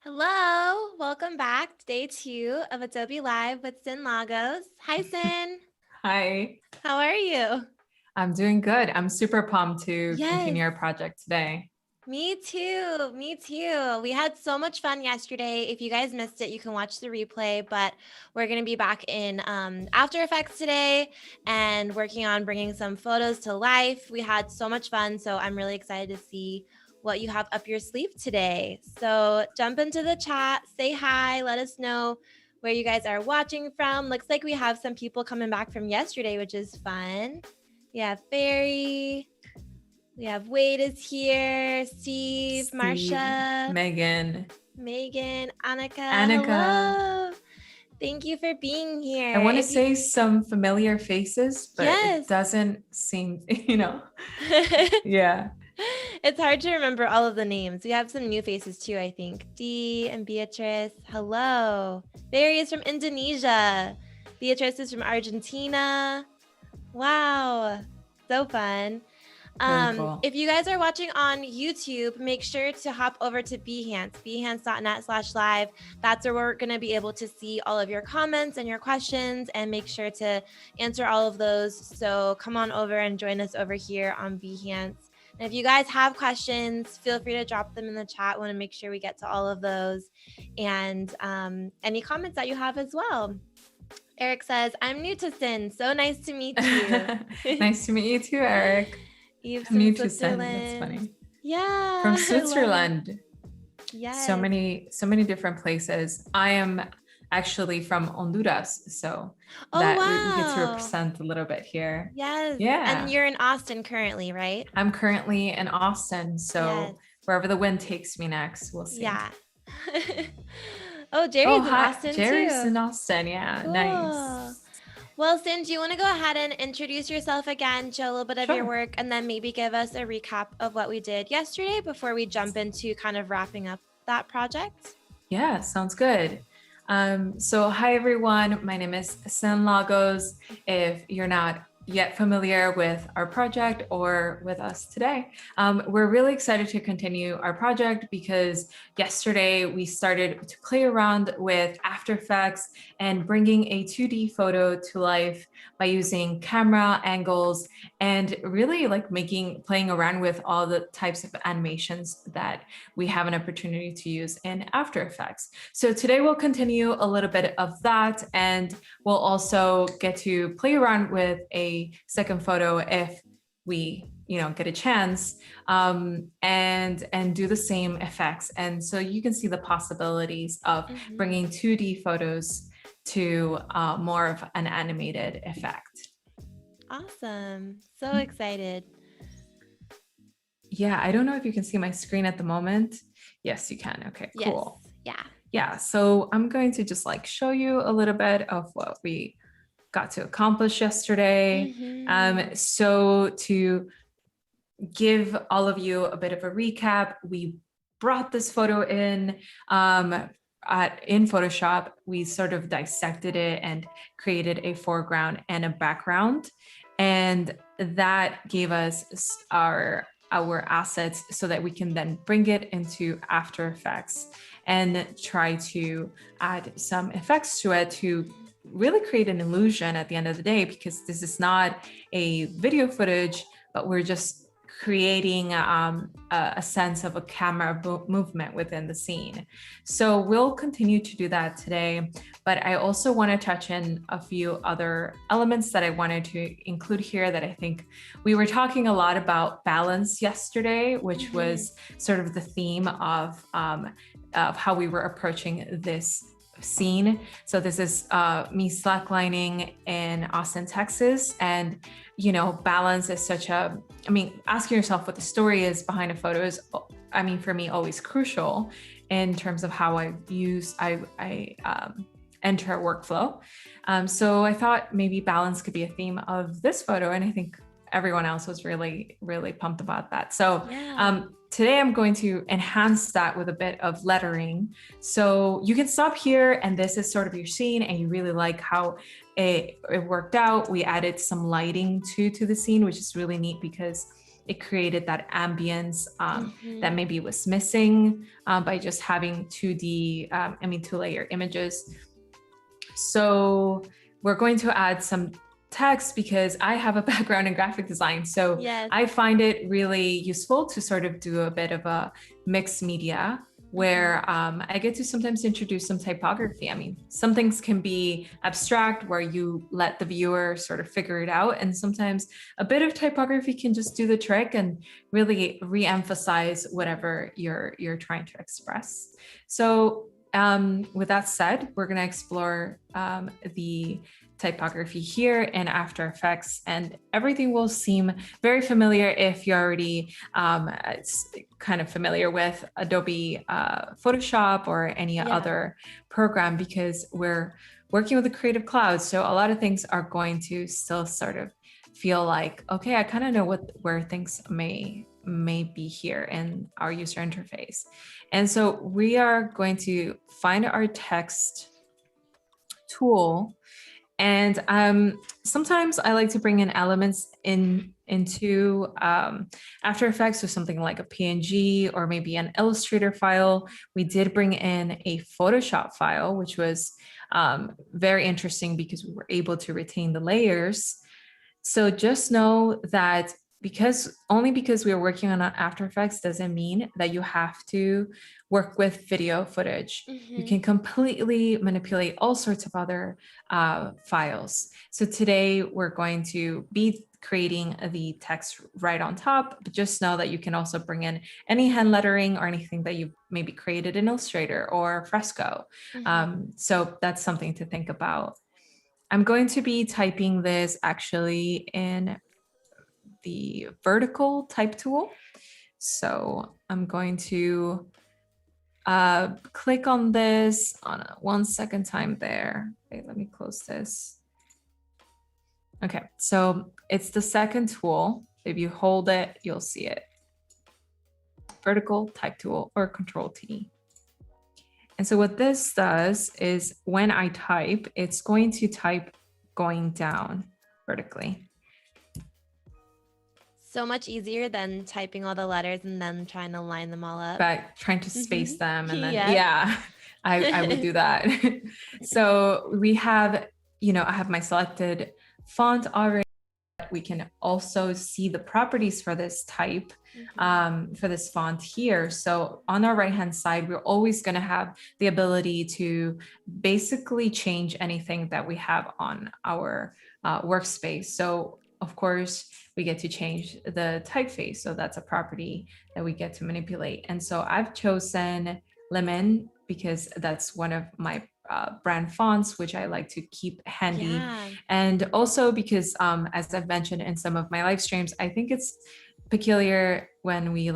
Hello, welcome back to day 2 of Adobe Live with Cyn Lagos. Hi, Cyn. Hi. How are you? I'm doing good. I'm super pumped to continue Yes. our project today. Me too. Me too. We had so much fun yesterday. If you guys missed it, you can watch the replay, but we're going to be back in After Effects today and working on bringing some photos to life. We had so much fun, so I'm really excited to see what you have up your sleeve today. So jump into the chat, say hi, let us know where you guys are watching from. Looks like we have some people coming back from yesterday, which is fun. We have Barry. We have Wade is here, Steve, Marsha, Megan, Annika. Annika. Hello. Thank you for being here. I want to say some familiar faces, but Yes. it doesn't seem, Yeah. It's hard to remember all of the names. We have some new faces too, I think. Dee and Beatrice. Hello. Barry is from Indonesia. Beatrice is from Argentina. Wow. So fun. Really cool. If you guys are watching on YouTube, make sure to hop over to Behance, behance.net/live. That's where we're going to be able to see all of your comments and your questions and make sure to answer all of those. So come on over and join us over here on Behance. And if you guys have questions, feel free to drop them in the chat. I want to make sure we get to all of those and any comments that you have as well. Eric says, I'm new to Cyn. So nice to meet you. Nice to meet you too, Eric. I'm new to Cyn. That's funny. Yeah. From Switzerland. Yes. So many different places. I am actually from Honduras, so we get to represent a little bit here. Yes. Yeah. And you're in Austin currently, right? I'm currently in Austin, so wherever the wind takes me next, we'll see. Yeah. Oh, Jerry's in Austin Jerry's too. in Austin, yeah. Cool. Nice. Well, Cyn, do you want to go ahead and introduce yourself again, show a little bit of your work, and then maybe give us a recap of what we did yesterday before we jump into kind of wrapping up that project? Yeah, sounds good. So hi everyone, my name is Cyn Lagos. If you're not yet familiar with our project or with us today, we're really excited to continue our project because yesterday we started to play around with After Effects and bringing a 2D photo to life by using camera angles and really like playing around with all the types of animations that we have an opportunity to use in After Effects. So today we'll continue a little bit of that, and we'll also get to play around with a second photo if we get a chance, and do the same effects. And so you can see the possibilities of bringing 2D photos to more of an animated effect. Awesome. So excited. Yeah, I don't know if you can see my screen at the moment. Yes, you can. Okay, cool. Yes. Yeah, so I'm going to just show you a little bit of what we got to accomplish yesterday. So to give all of you a bit of a recap, we brought this photo in Photoshop. We sort of dissected it and created a foreground and a background, and that gave us our assets so that we can then bring it into After Effects and try to add some effects to it to really create an illusion at the end of the day, because this is not a video footage, but we're just creating a sense of a camera movement within the scene. So we'll continue to do that today, but I also want to touch in a few other elements that I wanted to include here that I think we were talking a lot about balance yesterday, which was sort of the theme of how we were approaching this scene. So this is me slacklining in Austin, Texas. And, you know, balance is such a, I mean, asking yourself what the story is behind a photo is, I mean, for me, always crucial in terms of how I enter a workflow. So I thought maybe balance could be a theme of this photo. And I think everyone else was really, really pumped about that. So today I'm going to enhance that with a bit of lettering. So you can stop here, and this is sort of your scene and you really like how it worked out. We added some lighting to the scene, which is really neat because it created that ambience that maybe was missing by just having 2-layer images. So we're going to add some text because I have a background in graphic design. So I find it really useful to sort of do a bit of a mixed media where I get to sometimes introduce some typography. I mean, some things can be abstract where you let the viewer sort of figure it out. And sometimes a bit of typography can just do the trick and really re-emphasize whatever you're trying to express. So with that said, we're going to explore the typography here in After Effects, and everything will seem very familiar if you're already kind of familiar with Adobe Photoshop or any other program, because we're working with the Creative Cloud. So a lot of things are going to still sort of feel like, okay, I kind of know where things may be here in our user interface. And so we are going to find our text tool. And sometimes I like to bring in elements into After Effects, or something like a PNG or maybe an Illustrator file. We did bring in a Photoshop file, which was very interesting because we were able to retain the layers. So just know that only because we are working on After Effects doesn't mean that you have to work with video footage. You can completely manipulate all sorts of other files. So today we're going to be creating the text right on top, but just know that you can also bring in any hand lettering or anything that you've maybe created in Illustrator or Fresco. So that's something to think about. I'm going to be typing this actually in the vertical type tool. So I'm going to click on this on a 1 second time there. Okay, let me close this. Okay, so it's the second tool. If you hold it, you'll see it. Vertical type tool, or Control T. And so what this does is when I type, it's going to type going down vertically. So much easier than typing all the letters and then trying to line them all up. But trying to space them and then, I would do that. So we have, I have my selected font already. We can also see the properties for this type, for this font here. So on our right-hand side, we're always going to have the ability to basically change anything that we have on our workspace. So of course, we get to change the typeface. So that's a property that we get to manipulate. And so I've chosen Lemon because that's one of my brand fonts, which I like to keep handy. And also because, as I've mentioned in some of my live streams, I think it's peculiar when we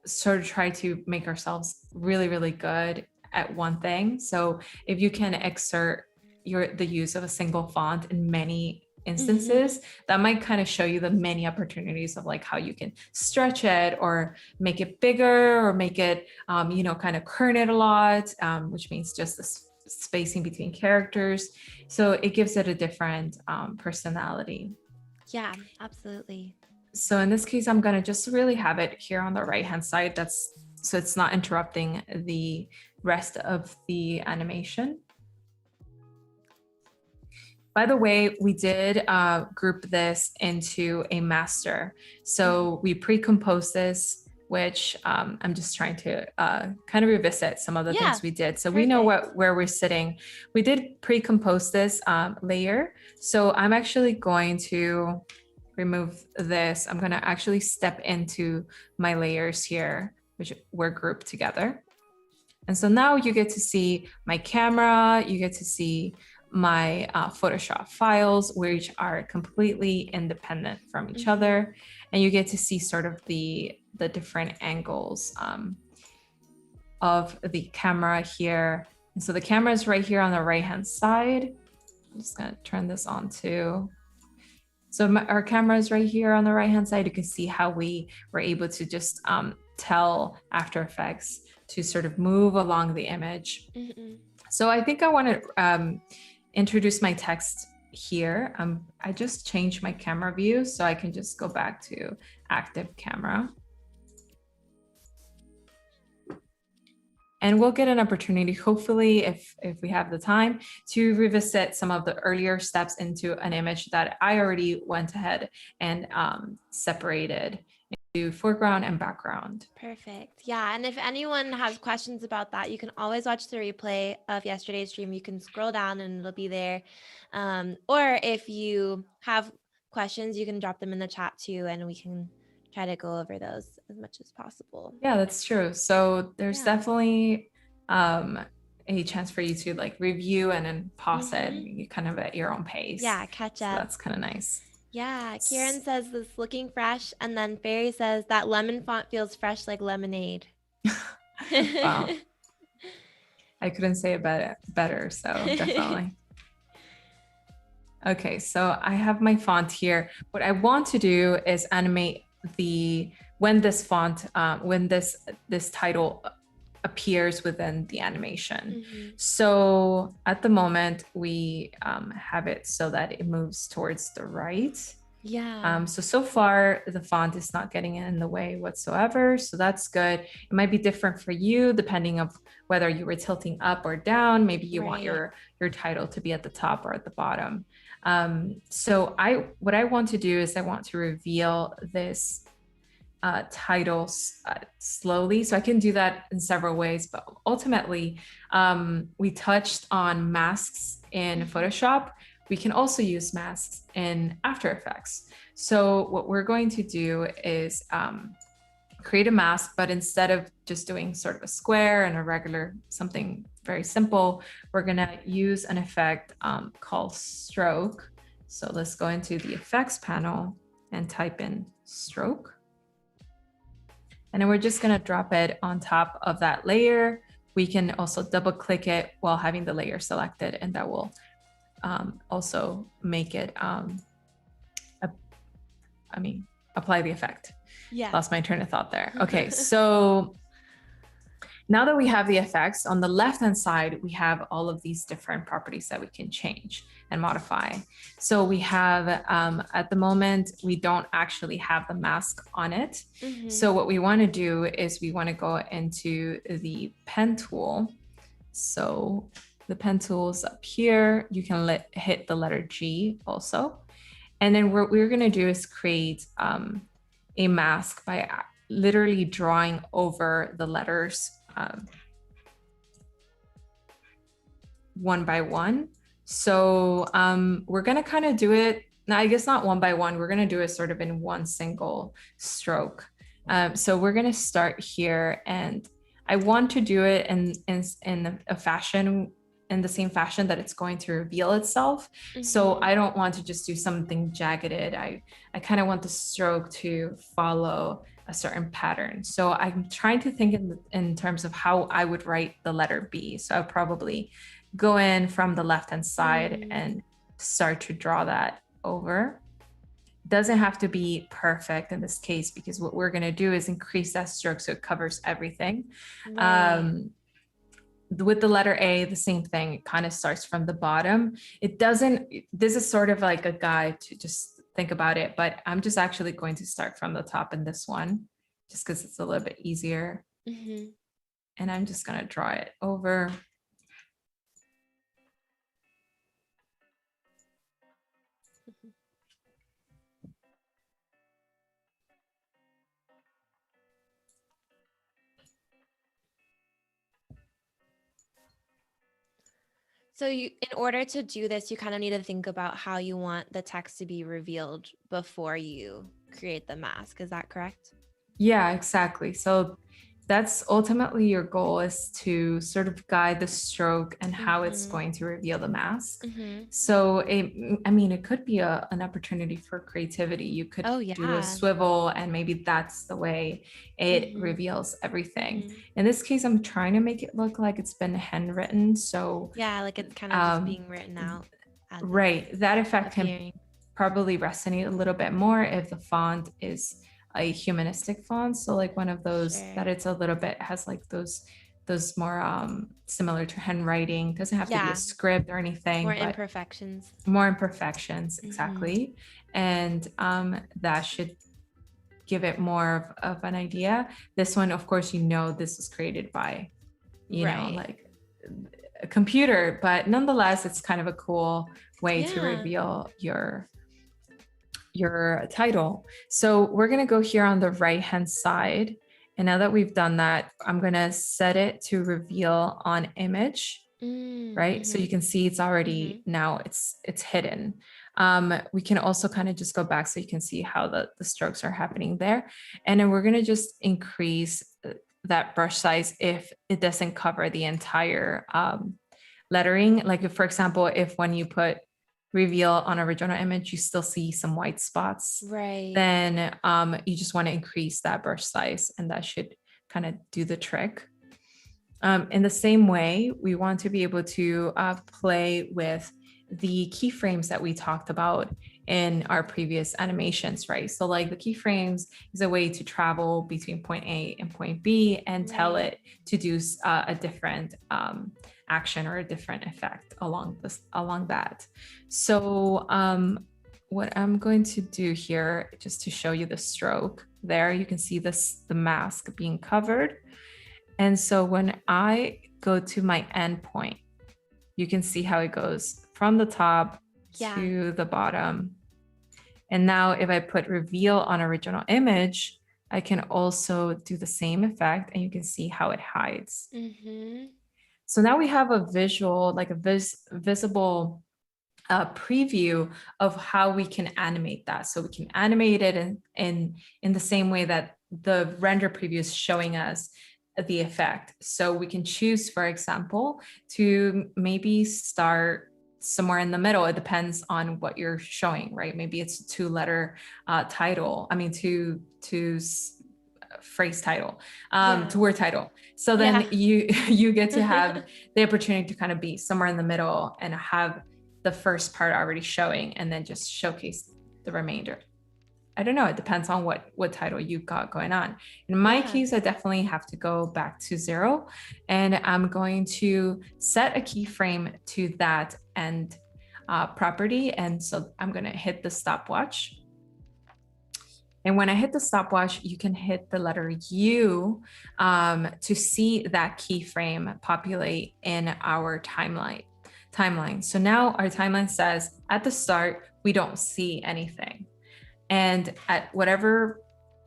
sort of try to make ourselves really, really good at one thing. So if you can exert the use of a single font in many instances, that might kind of show you the many opportunities of how you can stretch it or make it bigger or make it, kind of kern it a lot, which means just the spacing between characters. So it gives it a different personality. Yeah, absolutely. So in this case, I'm going to just really have it here on the right-hand side. So it's not interrupting the rest of the animation. By the way, we did group this into a master. So we pre-composed this, which I'm just trying to kind of revisit some of the things we did. So we know where we're sitting. We did pre-compose this layer. So I'm actually going to remove this. I'm going to actually step into my layers here, which were grouped together. And so now you get to see my camera, you get to see my Photoshop files, which are completely independent from each other. And you get to see sort of the different angles of the camera here. And so the camera is right here on the right-hand side. I'm just gonna turn this on too. So our camera is right here on the right-hand side. You can see how we were able to just tell After Effects to sort of move along the image. So I think I want to introduce my text here. I just changed my camera view, so I can just go back to active camera. And we'll get an opportunity, hopefully, if we have the time, to revisit some of the earlier steps into an image that I already went ahead and separated into foreground and background. Perfect. Yeah. And if anyone has questions about that, you can always watch the replay of yesterday's stream. You can scroll down and it'll be there. Or if you have questions, you can drop them in the chat too, and we can try to go over those as much as possible. Yeah, that's true. So there's definitely a chance for you to like review and then pause it kind of at your own pace. Yeah, catch up. So that's kind of nice. Yeah, Kieran says this looking fresh, and then Fairy says that lemon font feels fresh like lemonade. Wow. I couldn't say it better, so definitely. Okay, so I have my font here. What I want to do is animate when this font, when this title appears within the animation. So at the moment we have it so that it moves towards the right. Yeah. So far the font is not getting in the way whatsoever. So that's good. It might be different for you depending on whether you were tilting up or down. Maybe you want your title to be at the top or at the bottom. So what I want to do is I want to reveal this titles slowly. So I can do that in several ways, but ultimately we touched on masks in Photoshop. We can also use masks in After Effects. So what we're going to do is create a mask, but instead of just doing sort of a square and a regular, something very simple, we're gonna use an effect called stroke. So let's go into the effects panel and type in stroke. And then we're just gonna drop it on top of that layer. We can also double click it while having the layer selected, and that will also make it, apply the effect. Yeah. Lost my train of thought there. Okay, so now that we have the effects, on the left-hand side, we have all of these different properties that we can change and modify. So we have, at the moment, we don't actually have the mask on it. So what we want to do is we want to go into the pen tool. So the pen tool is up here. You can hit the letter G also. And then what we're going to do is create a mask by literally drawing over the letters one by one. So we're going to kind of do it, I guess not one by one, we're going to do it sort of in one single stroke. So we're going to start here, and I want to do it in a fashion, in the same fashion that it's going to reveal itself. So I don't want to just do something jagged. I kind of want the stroke to follow a certain pattern. So I'm trying to think in terms of how I would write the letter B. So I'll probably go in from the left-hand side and start to draw that over. Doesn't have to be perfect in this case, because what we're going to do is increase that stroke so it covers everything. With the letter A, the same thing. It kind of starts from the bottom. This is sort of like a guide to just think about it, but I'm just actually going to start from the top in this one, just because it's a little bit easier. And I'm just going to draw it over. So in order to do this, you kind of need to think about how you want the text to be revealed before you create the mask. Is that correct? Yeah, exactly. So that's ultimately your goal, is to sort of guide the stroke and how it's going to reveal the mask. So it could be an opportunity for creativity. You could do a swivel, and maybe that's the way it reveals everything. In this case, I'm trying to make it look like it's been handwritten. So yeah, like it's kind of just being written out. Right. That effect can probably resonate a little bit more if the font is a humanistic font, so like one of those that it's a little bit has like those more similar to handwriting. Doesn't have to be a script or anything, more but imperfections, exactly. And that should give it more of an idea. This one, of course, this was created by know, like a computer, but nonetheless it's kind of a cool way to reveal your title. So we're going to go here on the right hand side. And now that we've done that, I'm going to set it to reveal on image, right? So you can see it's already now it's hidden. We can also kind of just go back so you can see how the strokes are happening there. And then we're going to just increase that brush size if it doesn't cover the entire lettering. Like if, for example, if when you put reveal on original image, you still see some white spots, then you just want to increase that brush size, and that should kind of do the trick. In the same way, we want to be able to play with the keyframes that we talked about in our previous animations, right? So like the keyframes is a way to travel between point A and point B and tell it to do a different action or a different effect along that. So what I'm going to do here, just to show you the stroke there, you can see the mask being covered. And so when I go to my end point, you can see how it goes from the top to the bottom. And now if I put reveal on original image, I can also do the same effect, and you can see how it hides. So now we have a visual, like a visible preview of how we can animate that. So we can animate it in the same way that the render preview is showing us the effect. So we can choose, for example, to maybe start somewhere in the middle. It depends on what you're showing, right? Maybe it's a two-letter title. I mean, two phrase title, to word title. So then you get to have the opportunity to kind of be somewhere in the middle and have the first part already showing, and then just showcase the remainder. I don't know. It depends on what title you've got going on. In my case, I definitely have to go back to 0, and I'm going to set a keyframe to that end property. And so I'm going to hit the stopwatch. And when I hit the stopwatch, you can hit the letter U to see that keyframe populate in our timeline. So now our timeline says at the start, we don't see anything. And at whatever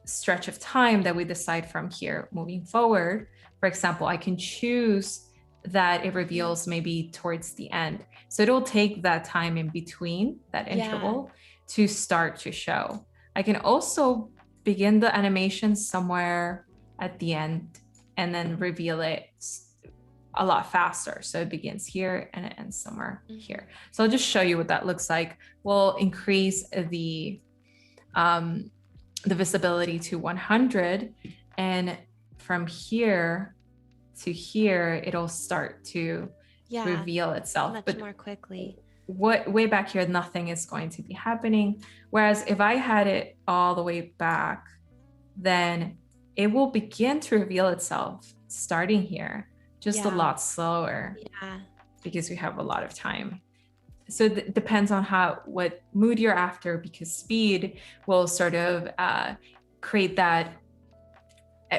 stretch of time that we decide from here moving forward, for example, I can choose that it reveals maybe towards the end. So it'll take that time in between that interval to start to show. I can also begin the animation somewhere at the end and then reveal it a lot faster. So it begins here and it ends somewhere here. So I'll just show you what that looks like. We'll increase the visibility to 100, and from here to here, it'll start to reveal itself much more quickly. Way back here, nothing is going to be happening. Whereas if I had it all the way back, then it will begin to reveal itself starting here, just a lot slower, because we have a lot of time. So it depends on what mood you're after, because speed will sort of create that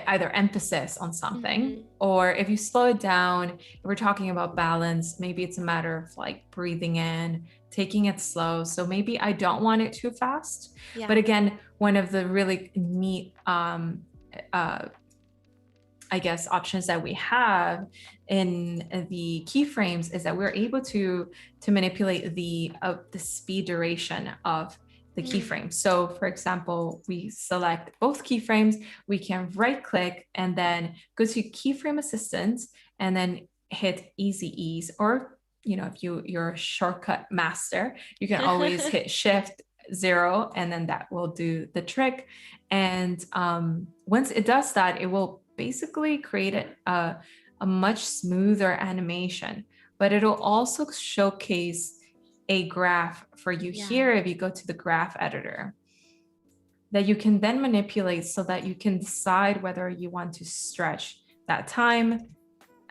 either emphasis on something, or if you slow it down, if we're talking about balance, maybe it's a matter of like breathing in, taking it slow. So maybe I don't want it too fast. But again, one of the really neat I guess options that we have in the keyframes is that we're able to manipulate the speed duration of the keyframes. So for example, we select both keyframes, we can right click and then go to keyframe assistant and then hit easy ease, or if you're a shortcut master, you can always hit shift 0 and then that will do the trick. And once it does that, it will basically create a much smoother animation, but it'll also showcase a graph for you here if you go to the graph editor that you can then manipulate so that you can decide whether you want to stretch that time.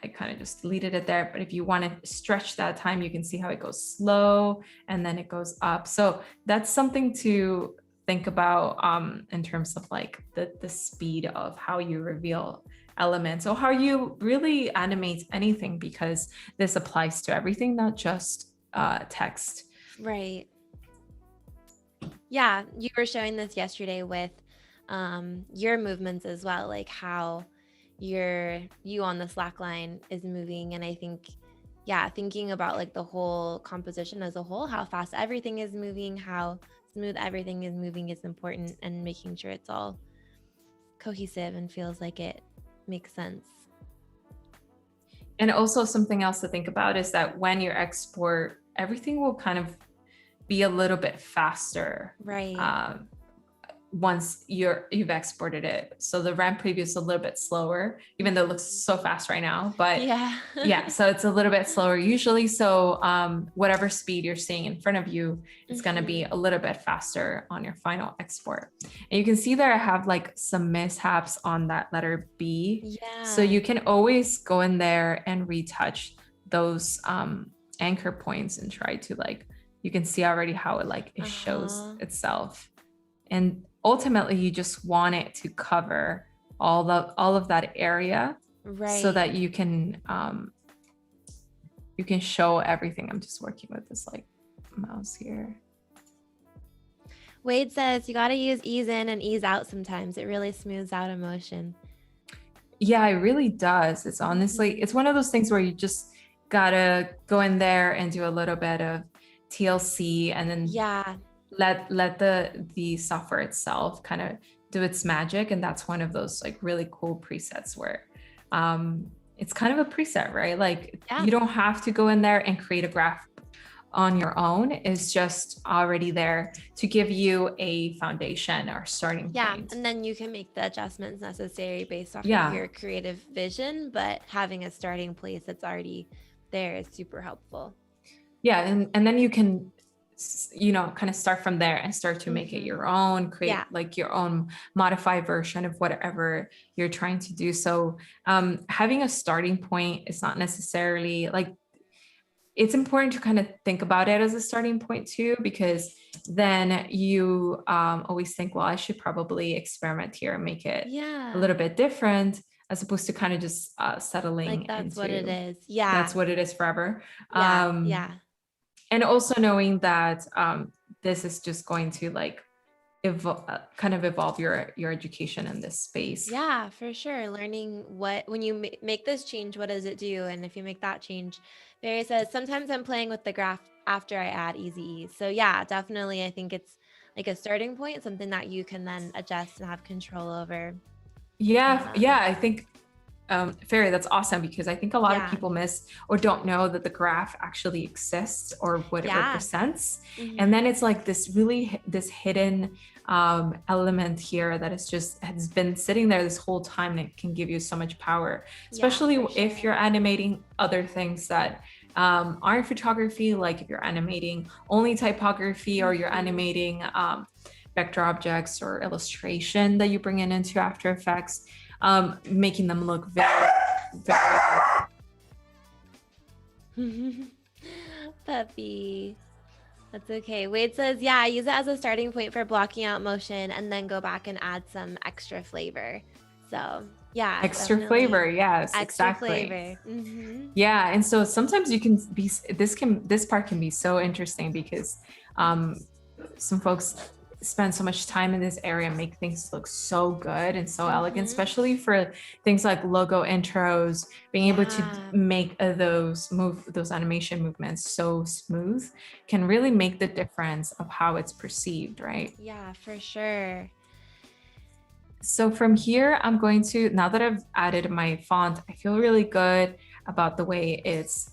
I kind of just deleted it there, but if you want to stretch that time, you can see how it goes slow and then it goes up. So that's something to think about in terms of like the speed of how you reveal elements or how you really animate anything, because this applies to everything, not just text. Right. Yeah, you were showing this yesterday with your movements as well, like how you on the slack line is moving. And I think, yeah, thinking about like the whole composition as a whole, how fast everything is moving, how smooth everything is moving is important, and making sure it's all cohesive and feels like it makes sense. And also something else to think about is that when you export, everything will kind of be a little bit faster. Right. Once you've exported it. So the ramp preview is a little bit slower, even though it looks so fast right now, but yeah, so it's a little bit slower usually. So whatever speed you're seeing in front of you, it's going to be a little bit faster on your final export. And you can see there I have like some mishaps on that letter B. Yeah. So you can always go in there and retouch those anchor points and try to like, you can see already how it shows itself. And ultimately you just want it to cover all of that area, right? So that you can show everything. I'm just working with this like mouse here. Wade says you got to use ease in and ease out sometimes. It really smooths out emotion. Yeah, it really does. It's honestly, it's one of those things where you just gotta go in there and do a little bit of TLC and then let the software itself kind of do its magic. And that's one of those like really cool presets where it's kind of a preset, right? Like you don't have to go in there and create a graph on your own. It's just already there to give you a foundation or starting point. And then you can make the adjustments necessary based off of your creative vision, but having a starting place that's already there is super helpful. Yeah, and then you can kind of start from there and start to make it your own, create like your own modified version of whatever you're trying to do. So having a starting point is not necessarily like, it's important to kind of think about it as a starting point too, because then you always think, well, I should probably experiment here and make it a little bit different, as opposed to kind of just settling like that's into what it is. That's what it is forever. And also knowing that this is just going to like kind of evolve your education in this space. Yeah, for sure. Learning when you make this change, what does it do? And if you make that change, Barry says, sometimes I'm playing with the graph after I add easy ease. So yeah, definitely. I think it's like a starting point, something that you can then adjust and have control over. Yeah. I think Fairy, that's awesome, because I think a lot of people miss or don't know that the graph actually exists or what it represents. And then it's like this hidden element here that has been sitting there this whole time, and it can give you so much power, especially if you're animating other things that aren't photography, like if you're animating only typography or you're animating vector objects or illustration that you bring into After Effects. Making them look very, very Puppy. That's okay. Wade says, yeah, use it as a starting point for blocking out motion and then go back and add some extra flavor. So yeah. Extra flavor. Yes, exactly. Flavor. Yeah. And so sometimes you can this part can be so interesting because some folks spend so much time in this area and make things look so good and so elegant, especially for things like logo intros, being able to make those animation movements so smooth can really make the difference of how it's perceived, right? Yeah, for sure. So from here, I'm going to, now that I've added my font, I feel really good about the way it's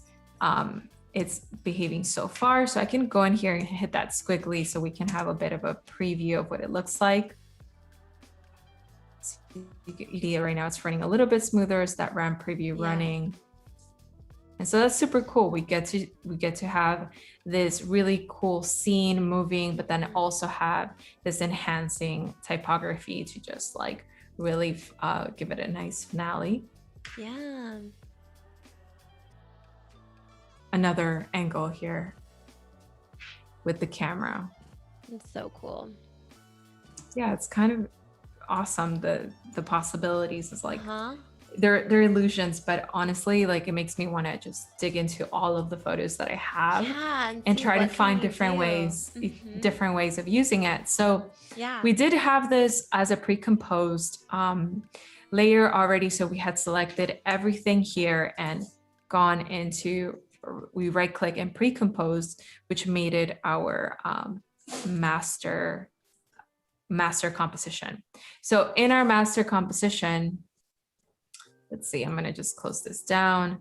behaving so far. So I can go in here and hit that squiggly so we can have a bit of a preview of what it looks like. So you can see right now it's running a little bit smoother. It's that RAM preview running. And so that's super cool. We get to have this really cool scene moving, but then also have this enhancing typography to just like really give it a nice finale. Yeah. Another angle here with the camera. It's so cool. Yeah, it's kind of awesome. The possibilities is like they're illusions, but honestly, like it makes me want to just dig into all of the photos that I have and try to find different ways of using it. So we did have this as a pre-composed layer already. So we had selected everything here and gone into, we right click and pre-composed, which made it our master composition. So in our master composition, let's see, I'm going to just close this down.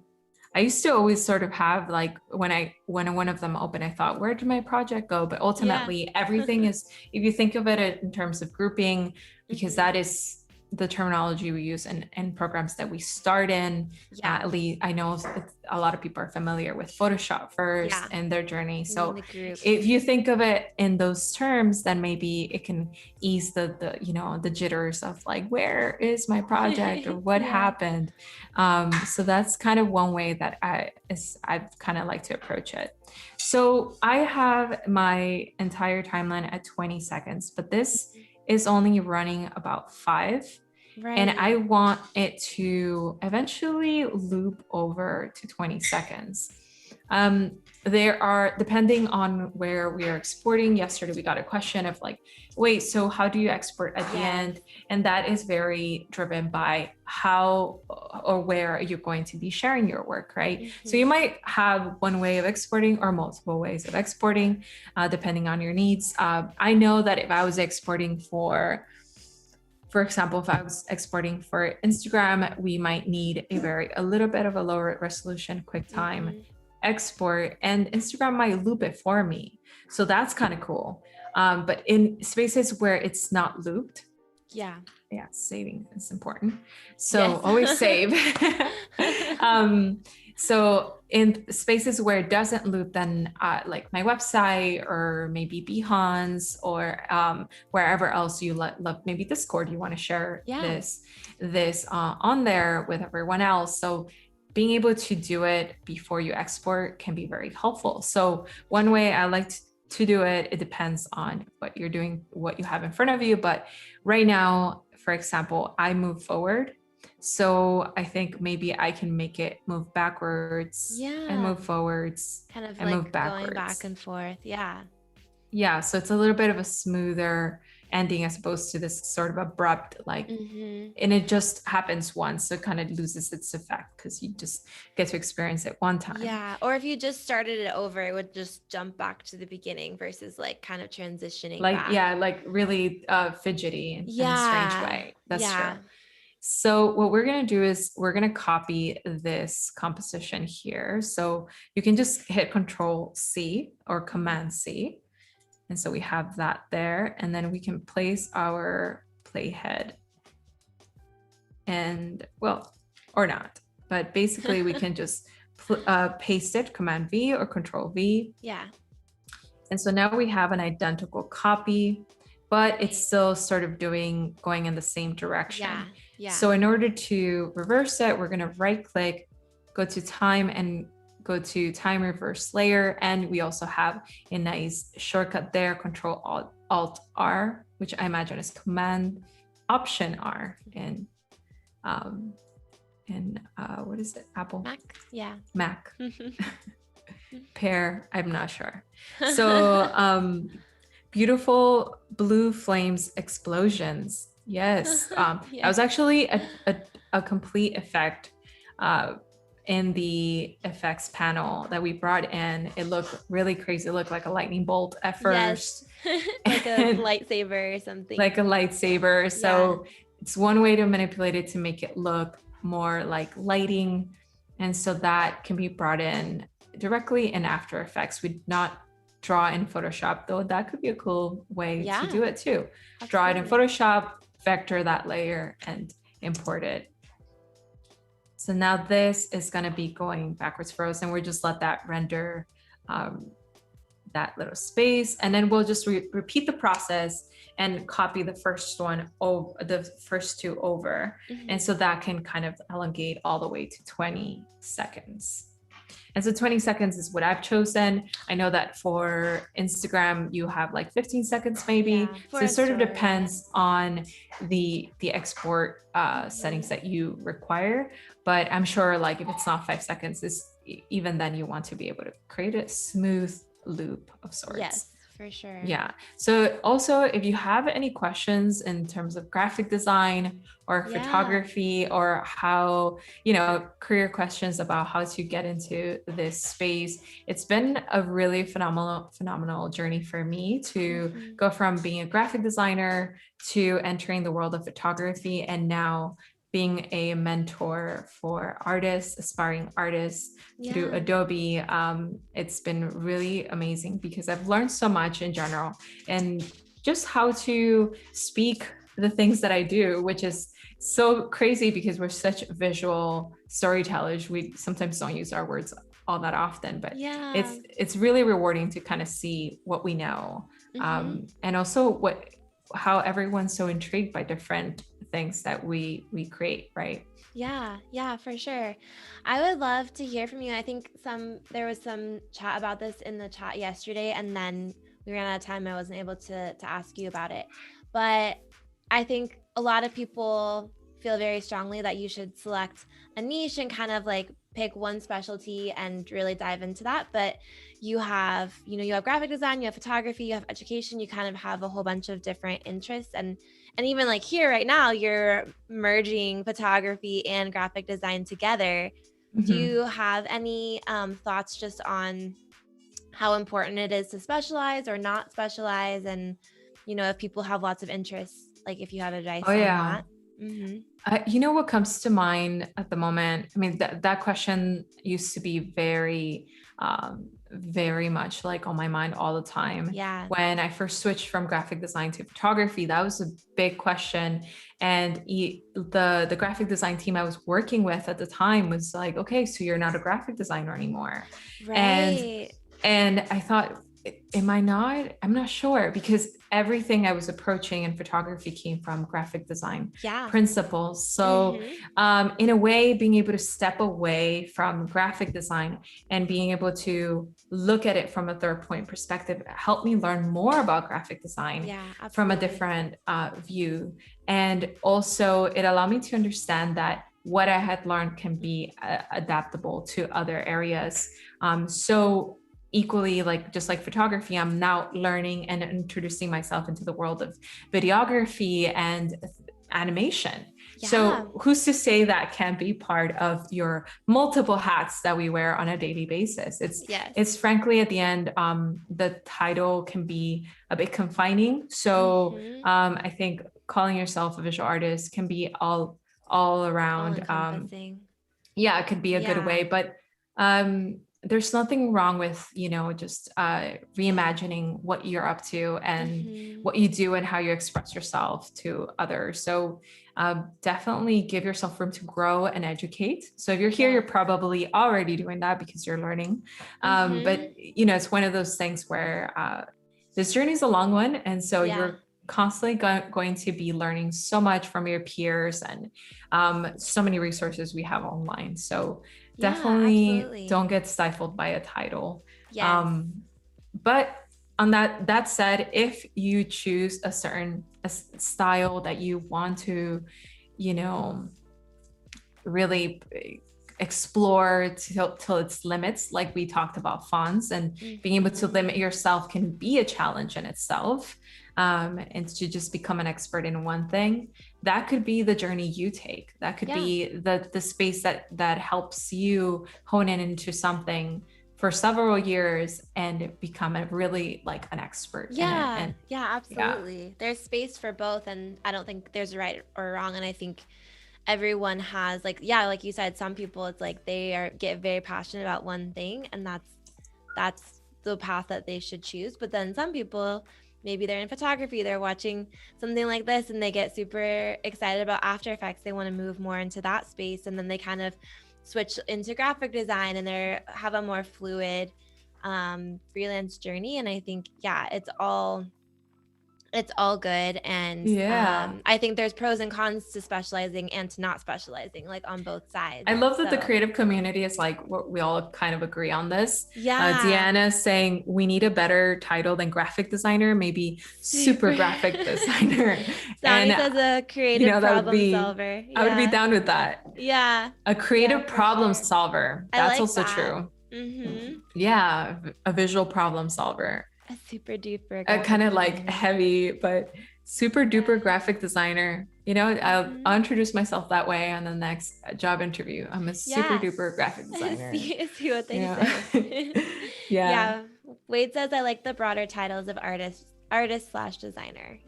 I used to always sort of have like when one of them opened, I thought, where did my project go? But ultimately everything is, if you think of it in terms of grouping, because that is the terminology we use in programs that we start in. At least I know a lot of people are familiar with Photoshop first in their journey. So if you think of it in those terms, then maybe it can ease the jitters of like, where is my project or what happened? So that's kind of one way that I've kind of like to approach it. So I have my entire timeline at 20 seconds, but this is only running about 5. And I want it to eventually loop over to 20 seconds. There are, depending on where we are exporting, yesterday we got a question of like, wait, so how do you export at the end? And that is very driven by how or where you're going to be sharing your work, right? So you might have one way of exporting or multiple ways of exporting, depending on your needs. I know that if I was exporting for example, if I was exporting for Instagram, we might need a little bit of a lower resolution, QuickTime export, and Instagram might loop it for me. So that's kind of cool. But in spaces where it's not looped, saving is important. So always save. So in spaces where it doesn't loop, then like my website or maybe Behance or wherever else you love, maybe Discord, you want to share this on there with everyone else. So being able to do it before you export can be very helpful. So one way I like to do it, it depends on what you're doing, what you have in front of you. But right now, for example, I move forward. So I think maybe I can make it move backwards and move forwards kind of and like move backwards. Going back and forth. Yeah, so it's a little bit of a smoother ending as opposed to this sort of abrupt, like, and it just happens once, so it kind of loses its effect because you just get to experience it one time. Yeah, or if you just started it over, it would just jump back to the beginning versus like kind of transitioning back. Yeah, like really fidgety in a strange way. That's true. So what we're going to do is we're going to copy this composition here. So you can just hit Control C or Command C. And so we have that there, and then we can place our playhead and, well, or not, but basically we can just paste it, Command V or Control V. And so now we have an identical copy, but it's still sort of going in the same direction. So in order to reverse it, we're going to right click, go to time and go to time reverse layer. And we also have a nice shortcut there, Control Alt R, which I imagine is Command Option R in what is it? Apple? Mac. Mac. Pear, I'm not sure. So beautiful blue flames explosions. Yes, that Yeah. was actually a complete effect in the effects panel that we brought in. It looked really crazy. It looked like a lightning bolt at Yes. first, Like a and lightsaber or something. like a lightsaber. Yeah. So it's one way to manipulate it to make it look more like lighting. And so that can be brought in directly in After Effects. We not draw in Photoshop, though that could be a cool way to Yeah. do it too. Draw it in Absolutely. Photoshop, vector that layer, and import it. So now this is going to be going backwards first, and we just let that render that little space, and then we'll just repeat the process and copy the first one over the first two over. And so that can kind of elongate all the way to 20 seconds. And so 20 seconds is what I've chosen. I know that for Instagram, you have like 15 seconds maybe. Yeah, so for it a sort of story. depends on the export settings that you require. But I'm sure like if it's not 5 seconds, even then you want to be able to create a smooth loop of sorts. Yes, for sure. Yeah. So also, if you have any questions in terms of graphic design or photography, or how, career questions about how to get into this space, it's been a really phenomenal journey for me to go from being a graphic designer to entering the world of photography, and now being a mentor for artists, aspiring artists through Adobe. It's been really amazing because I've learned so much in general, and just how to speak the things that I do, which is so crazy because we're such visual storytellers. We sometimes don't use our words all that often, but it's really rewarding to kind of see what we know, and also how everyone's so intrigued by different things that we create, right? Yeah, for sure. I would love to hear from you. I think there was some chat about this in the chat yesterday, and then we ran out of time. I wasn't able to ask you about it. But I think a lot of people feel very strongly that you should select a niche and kind of like pick one specialty and really dive into that. But you have graphic design, you have photography, you have education, you kind of have a whole bunch of different interests, and even like here right now, you're merging photography and graphic design together. Do you have any thoughts just on how important it is to specialize or not specialize? And, if people have lots of interests, like if you have advice on that. What comes to mind at the moment, I mean, that question used to be very much like on my mind all the time. When I first switched from graphic design to photography, that was a big question. And the graphic design team I was working with at the time was like, okay, so you're not a graphic designer anymore. Right. And I thought, am I not? I'm not sure, because everything I was approaching in photography came from graphic design principles. So in a way, being able to step away from graphic design and being able to look at it from a third point perspective helped me learn more about graphic design from a different view. And also it allowed me to understand that what I had learned can be adaptable to other areas. So equally, just like photography, I'm now learning and introducing myself into the world of videography and animation. So who's to say that can't be part of your multiple hats that we wear on a daily basis? It's frankly, at the end, the title can be a bit confining. So I think calling yourself a visual artist can be all around. It could be a good way, but there's nothing wrong with, just reimagining what you're up to and what you do and how you express yourself to others. So definitely give yourself room to grow and educate. So if you're here, you're probably already doing that because you're learning. But, it's one of those things where this journey is a long one. And so you're constantly going to be learning so much from your peers and so many resources we have online. So definitely don't get stifled by a title. But on that said, if you choose a certain style that you want to, really explore till its limits, like we talked about fonts, and being able to limit yourself can be a challenge in itself. And to just become an expert in one thing, that could be the journey you take. That could be the space that helps you hone in into something for several years and become a really like an expert in it. And absolutely. There's space for both, and I don't think there's right or wrong. And I think everyone has like you said, some people it's like they get very passionate about one thing, and that's the path that they should choose. But then some people, maybe they're in photography, they're watching something like this and they get super excited about After Effects, they want to move more into that space, and then they kind of switch into graphic design and they have a more fluid freelance journey. And I think it's all good. And I think there's pros and cons to specializing and to not specializing, like on both sides. I love that the creative community is like, we all kind of agree on this. Deanna saying we need a better title than graphic designer, maybe super graphic designer. Sonny says a creative problem solver. I would be down with that. A creative problem solver. That's also true. Yeah, a visual problem solver. A super duper kind of like heavy, but super duper graphic designer. You know, I'll introduce myself that way on the next job interview. I'm a super duper graphic designer. See what they say. Wade says I like the broader titles of artist/designer.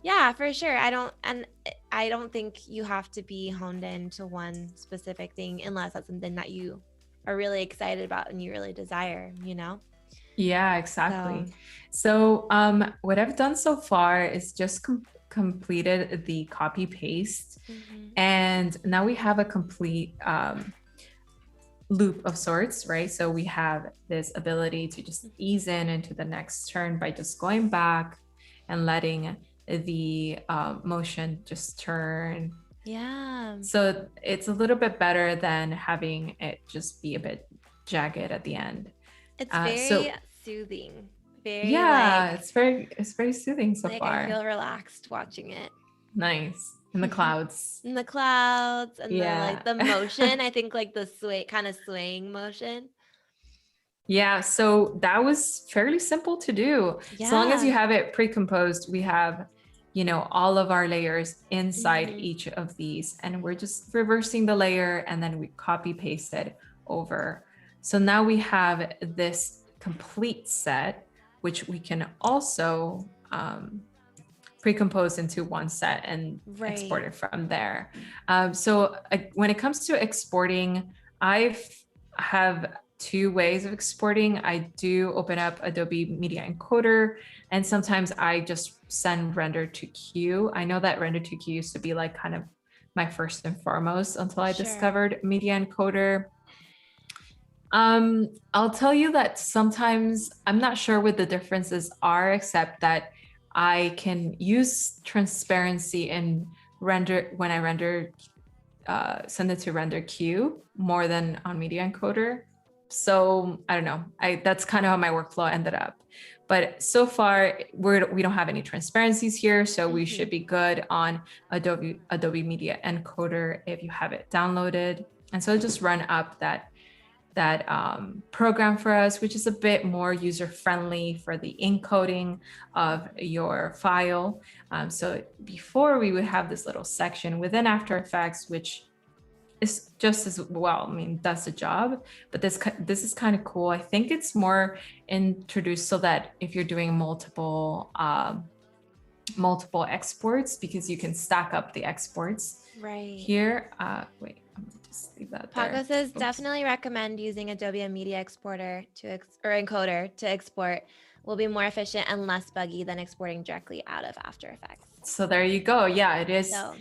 Yeah, for sure. I don't think you have to be honed into one specific thing unless that's something that you are really excited about and you really desire, you know? Yeah, exactly. So what I've done so far is just completed the copy paste, and now we have a complete loop of sorts, right? So we have this ability to just ease into the next turn by just going back and letting the motion just turn. So it's a little bit better than having it just be a bit jagged at the end. It's very soothing. Very it's very soothing so far. I feel relaxed watching it. Nice. In the clouds. And the motion. I think like the swaying motion. Yeah, so that was fairly simple to do. As long as you have it pre-composed, we have, you know, all of our layers inside each of these, and we're just reversing the layer and then we copy paste it over. So now we have this complete set, which we can also pre-compose into one set and export it from there. So when it comes to exporting, I have two ways of exporting. I do open up Adobe Media Encoder, and sometimes I just send render to queue. I know that render to queue used to be like kind of my first and foremost until I discovered Media Encoder. I'll tell you that sometimes I'm not sure what the differences are, except that I can use transparency in render when I send it to render queue more than on Media Encoder. So I don't know. That's kind of how my workflow ended up. But so far, we don't have any transparencies here, so we should be good on Adobe Media Encoder if you have it downloaded. And so just run up that program for us, which is a bit more user-friendly for the encoding of your file. So before we would have this little section within After Effects, which is just as well, I mean, does the job, but this is kind of cool. I think it's more introduced so that if you're doing multiple exports, because you can stack up the exports here. Wait, I'm gonna just leave that there. Paco says definitely recommend using Adobe Media Exporter Encoder to export. Will be more efficient and less buggy than exporting directly out of After Effects. So there you go. Yeah, it is. So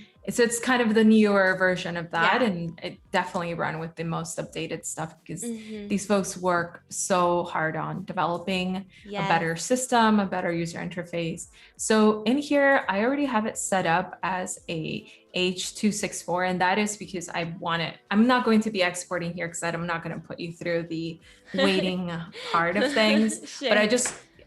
it's kind of the newer version of that, and it definitely run with the most updated stuff because these folks work so hard on developing a better system, a better user interface. So in here, I already have it set up as a H.264, and that is because I want it. I'm not going to be exporting here because I'm not going to put you through the waiting part of things, but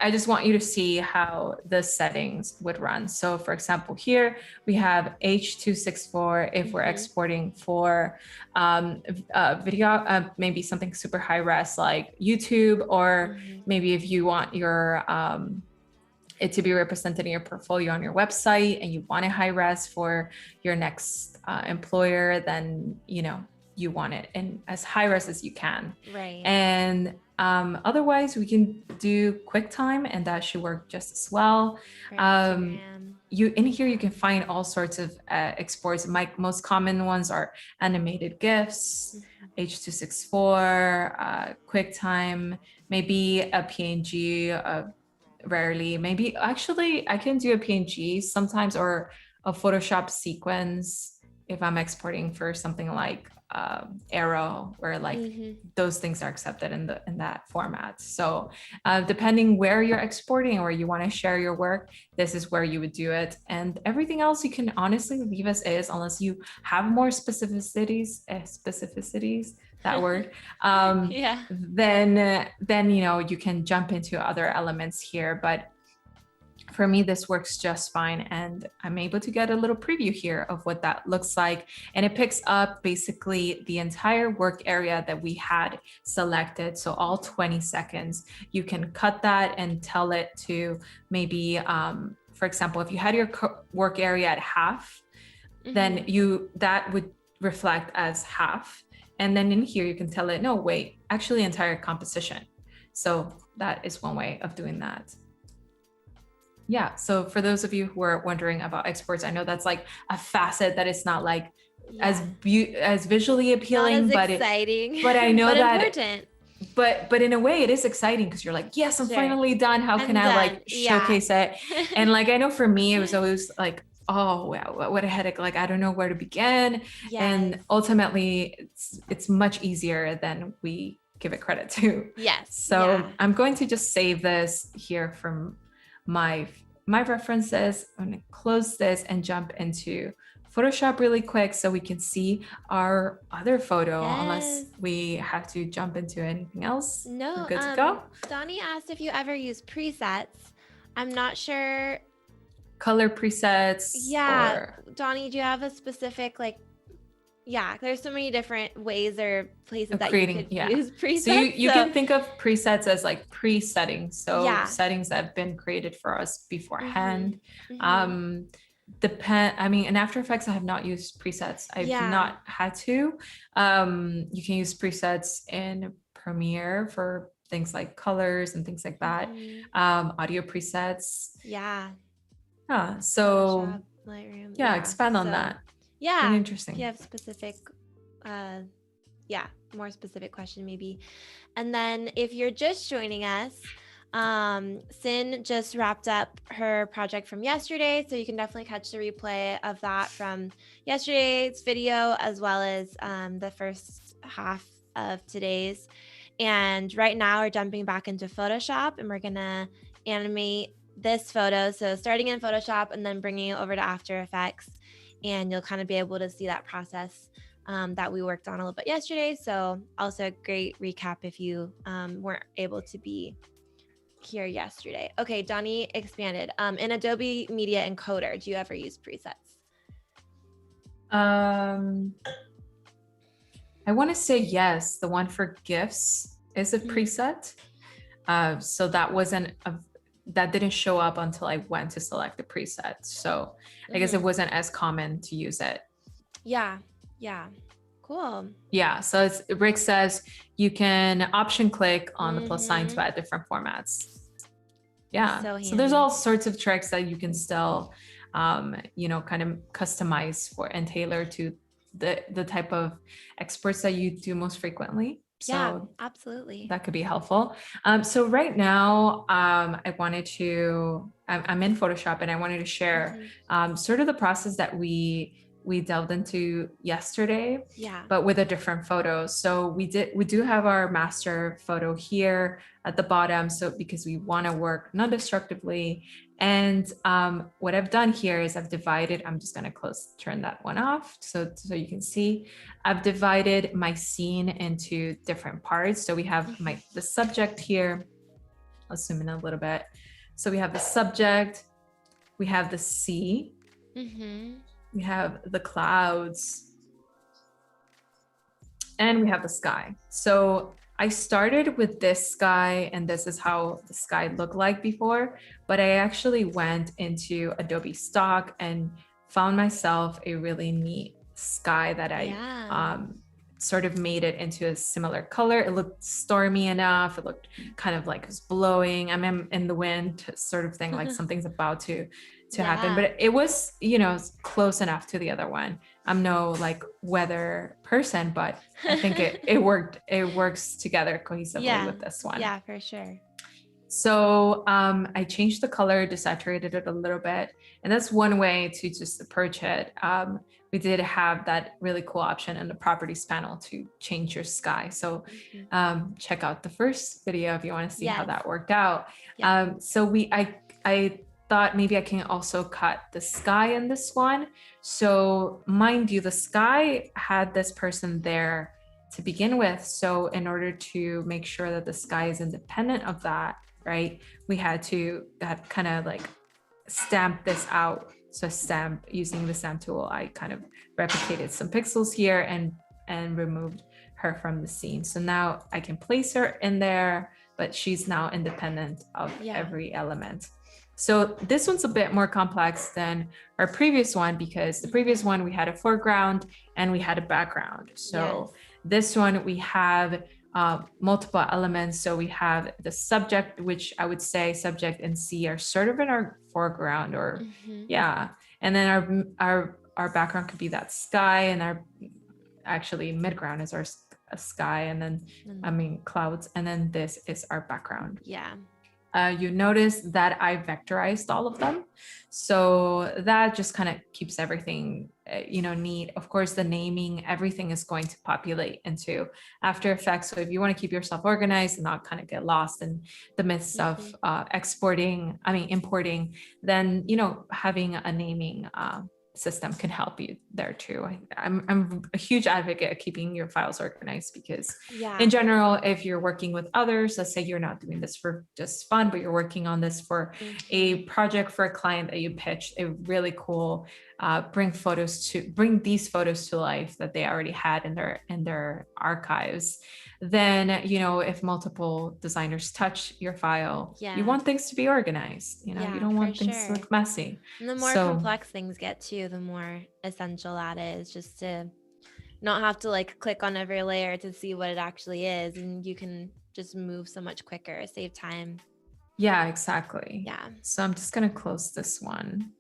I I just want you to see how the settings would run. So for example, here we have H.264 if we're exporting for video, maybe something super high res like YouTube, or maybe if you want your it to be represented in your portfolio on your website and you want it high res for your next employer, then you want it in as high res as you can. Right. And otherwise we can do QuickTime and that should work just as well. In here you can find all sorts of exports. My most common ones are animated GIFs, H.264, QuickTime, maybe a PNG, rarely, maybe actually I can do a PNG sometimes, or a Photoshop sequence if I'm exporting for something like Arrow, where like those things are accepted in that format. So depending where you're exporting or where you want to share your work, this is where you would do it. And everything else you can honestly leave as is, unless you have more specificities, that word, then you can jump into other elements here. But for me, this works just fine. And I'm able to get a little preview here of what that looks like. And it picks up basically the entire work area that we had selected. So all 20 seconds, you can cut that and tell it to maybe, for example, if you had your work area at half, then that would reflect as half. And then in here, you can tell it, no, wait, actually entire composition. So that is one way of doing that. Yeah, so for those of you who are wondering about exports, I know that's like a facet that is not like as visually appealing, not as exciting, but I know but that important. But in a way it is exciting because you're like, yes, I'm finally done. How can I like showcase it? And like, I know for me, it was always like, oh wow, what a headache. Like, I don't know where to begin. And ultimately it's much easier than we give it credit to. So I'm going to just save this here from my references. I'm going to close this and jump into Photoshop really quick so we can see our other photo, unless we have to jump into anything else. No, we're good to go. Donnie asked if you ever use presets. I'm not sure. Color presets. Donnie, do you have a specific there's so many different ways or places that you could use presets. So you can think of presets as like pre-settings. So settings that have been created for us beforehand. I mean, in After Effects, I have not used presets. I've not had to. You can use presets in Premiere for things like colors and things like that. Audio presets. So Lightroom. Expand on that. Really interesting. If you have specific, more specific question maybe. And then if you're just joining us, Cyn just wrapped up her project from yesterday, so you can definitely catch the replay of that from yesterday's video as well as the first half of today's. And right now we're jumping back into Photoshop and we're gonna animate this photo. So starting in Photoshop and then bringing it over to After Effects. And you'll kind of be able to see that process that we worked on a little bit yesterday. So also a great recap if you weren't able to be here yesterday. Okay, Donnie expanded. In Adobe Media Encoder, do you ever use presets? I want to say yes. The one for GIFs is a preset. So that didn't show up until I went to select the preset. So I guess it wasn't as common to use it. Cool. So Rick says you can option click on the plus sign to add different formats. So there's all sorts of tricks that you can still, kind of customize for and tailor to the type of exports that you do most frequently. So absolutely. That could be helpful. So right now, I'm in Photoshop and I wanted to share sort of the process that we delved into yesterday, but with a different photo. So we do have our master photo here at the bottom. So because we want to work non-destructively. And what I've done here is I've divided, I'm just going to turn that one off. So you can see I've divided my scene into different parts. So we have the subject here. I'll zoom in a little bit. So we have the subject, we have the sea, we have the clouds, and we have the sky. So I started with this sky, and this is how the sky looked like before, but I actually went into Adobe Stock and found myself a really neat sky that I sort of made it into a similar color. It looked stormy enough. It looked kind of like it was blowing. I'm in the wind sort of thing, like something's about to happen, but it was, you know, close enough to the other one. I'm no like weather person, but I think it works together cohesively with this one. Yeah, for sure. So I changed the color, desaturated it a little bit, and that's one way to just approach it. We did have that really cool option in the properties panel to change your sky. So check out the first video if you want to see how that worked out. So I thought maybe I can also cut the sky in this one. So mind you, the sky had this person there to begin with. So in order to make sure that the sky is independent of that, right, we had to kind of like stamp this out. So stamp, using the stamp tool, I kind of replicated some pixels here and removed her from the scene. So now I can place her in there, but she's now independent of every element. So this one's a bit more complex than our previous one, because the previous one we had a foreground and we had a background. So this one we have multiple elements. So we have the subject, which I would say subject and sea are sort of in our foreground, or and then our background could be that sky, and our actually midground is our sky, and then clouds, and then this is our background. You notice that I vectorized all of them. So that just kind of keeps everything, neat. Of course, the naming, everything is going to populate into After Effects. So if you want to keep yourself organized and not kind of get lost in the midst of importing, then, having a naming system can help you there too. I'm a huge advocate of keeping your files organized, because in general, if you're working with others, let's say you're not doing this for just fun, but you're working on this for a project for a client that you pitched a really cool, bring these photos to life that they already had in their archives, then if multiple designers touch your file, you want things to be organized. You don't want things to look messy. And the more complex things get too, the more essential that is, just to not have to like click on every layer to see what it actually is, and you can just move so much quicker, save time. Yeah, exactly. So I'm just gonna close this one.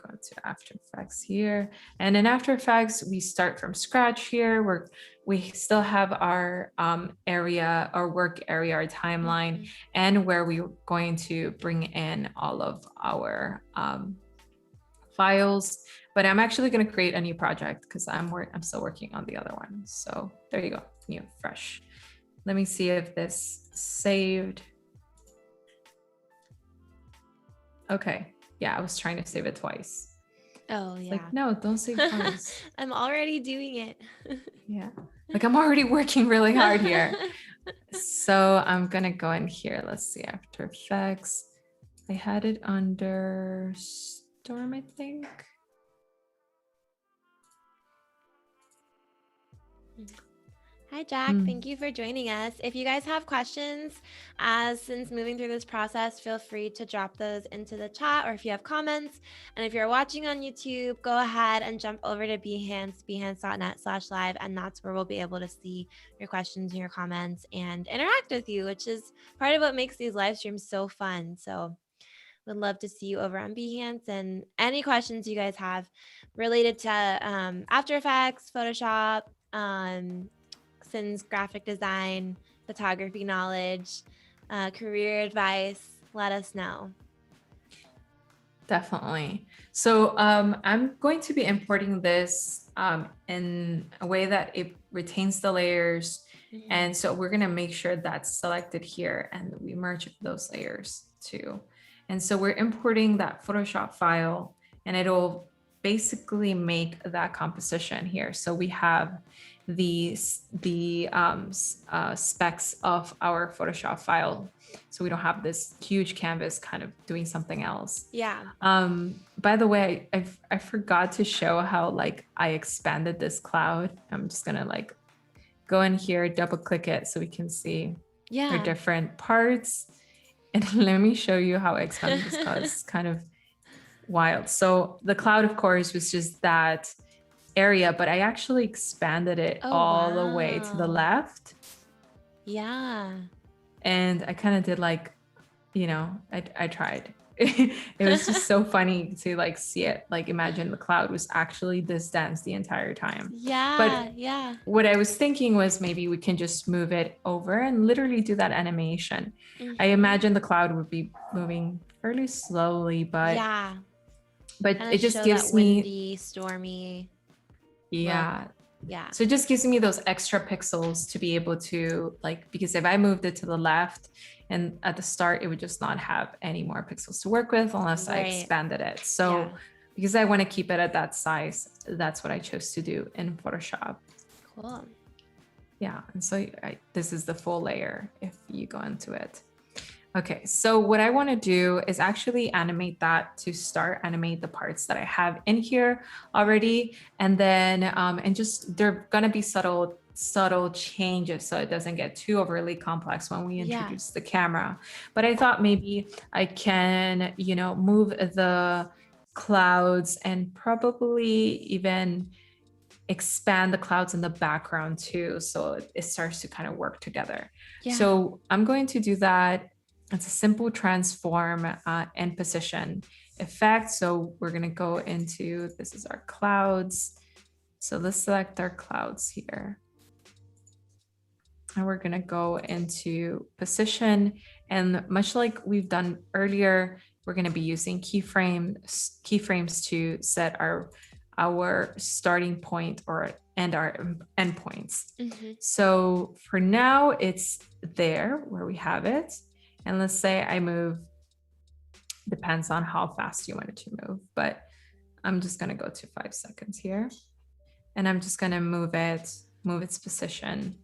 Go to After Effects here, and in After Effects we start from scratch here. We still have our area, our work area, our timeline, and where we're going to bring in all of our files. But I'm actually going to create a new project because I'm still working on the other one. So there you go, new, fresh. Let me see if this saved. Okay. Yeah, I was trying to save it twice. Oh, yeah. Like, no, don't save twice. I'm already doing it. Yeah. Like, I'm already working really hard here. So I'm going to go in here. Let's see, After Effects. I had it under Storm, I think. Hi, Jack. Thank you for joining us. If you guys have questions, since moving through this process, feel free to drop those into the chat, or if you have comments. And if you're watching on YouTube, go ahead and jump over to Behance, behance.net/live, and that's where we'll be able to see your questions and your comments and interact with you, which is part of what makes these live streams so fun. So would love to see you over on Behance, and any questions you guys have related to After Effects, Photoshop, Cyn's graphic design, photography knowledge, career advice, let us know. Definitely. So I'm going to be importing this in a way that it retains the layers. And so we're going to make sure that's selected here, and we merge those layers too. And so we're importing that Photoshop file, and it'll basically make that composition here. So we have the specs of our Photoshop file. So we don't have this huge canvas kind of doing something else. Yeah. By the way, I forgot to show how like I expanded this cloud. I'm just gonna like go in here, double click it so we can see Yeah. the different parts. And let me show you how I expanded this cloud. It's kind of wild. So the cloud, of course, was just that area, but I actually expanded it all the way to the left. Yeah. And I kind of did like, you know, I tried. It was just so funny to like see it. Like imagine the cloud was actually this dense the entire time. Yeah. But yeah. what I was thinking was maybe we can just move it over and literally do that animation. I imagine the cloud would be moving fairly slowly, but yeah. but Kinda it just show gives that me windy, stormy. yeah. Yeah. So it just gives me those extra pixels to be able to like, because if I moved it to the left and at the start, it would just not have any more pixels to work with unless I expanded it. So because I want to keep it at that size, that's what I chose to do in Photoshop. Cool. Yeah. And so this is the full layer if you go into it. Okay, so what I want to do is actually animate that to start animate the parts that I have in here already. And then, and just, they're going to be subtle changes so it doesn't get too overly complex when we introduce the camera. But I thought maybe I can, you know, move the clouds and probably even expand the clouds in the background too. So it starts to kind of work together. Yeah. So I'm going to do that. It's a simple transform and position effect. So we're going to go into, this is our clouds. So let's select our clouds here. And we're going to go into position. And much like we've done earlier, we're going to be using keyframes to set our starting point and our endpoints. So for now, it's there where we have it. And let's say I move, depends on how fast you want it to move, but I'm just going to go to 5 seconds here. And I'm just going to move its position.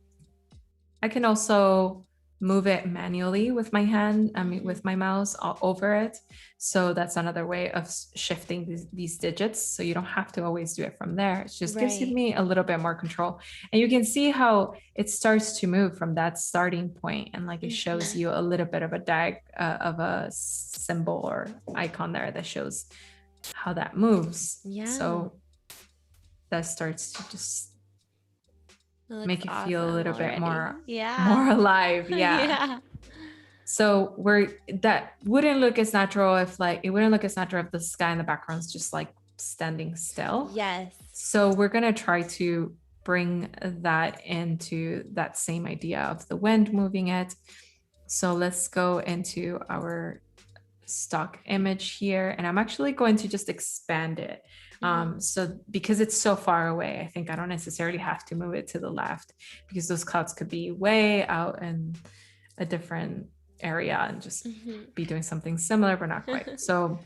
I can also move it manually with my hand, with my mouse over it. So that's another way of shifting these digits. So you don't have to always do it from there. It just gives me a little bit more control. And you can see how it starts to move from that starting point, and like it shows you a little bit of a symbol or icon there that shows how that moves. Yeah. So that starts to just make it feel a little bit more alive. Yeah. So that wouldn't look as natural if the sky in the background's just like standing still. Yes. So we're gonna try to bring that into that same idea of the wind moving it. So let's go into our stock image here, and I'm actually going to just expand it. So because it's so far away, I think I don't necessarily have to move it to the left, because those clouds could be way out in a different area and just be doing something similar, but not quite. So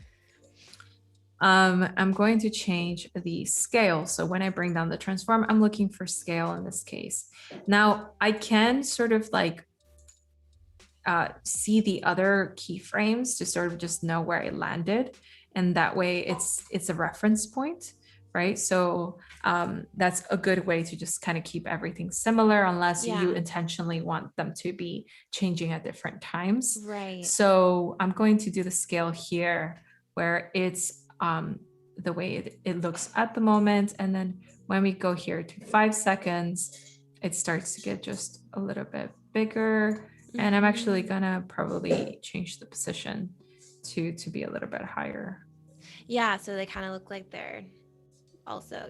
I'm going to change the scale. So when I bring down the transform, I'm looking for scale in this case. Now I can sort of like see the other keyframes to sort of just know where I landed. And that way it's a reference point, right? So that's a good way to just kind of keep everything similar, unless you intentionally want them to be changing at different times. Right. So I'm going to do the scale here where it's the way it looks at the moment. And then when we go here to 5 seconds, it starts to get just a little bit bigger. And I'm actually gonna probably change the position to be a little bit higher. Yeah, so they kind of look like they're also,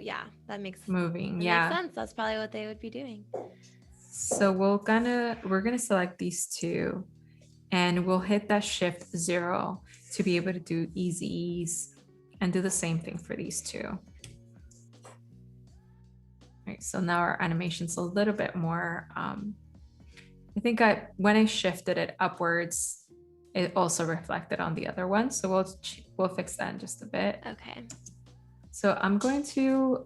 that makes moving. Makes sense. That's probably what they would be doing. So we're gonna select these two, and we'll hit that Shift 0 to be able to do easy ease, and do the same thing for these two. All right, so now our animation's a little bit more. I think when I shifted it upwards, it also reflected on the other one. So we'll fix that in just a bit. Okay. So I'm going to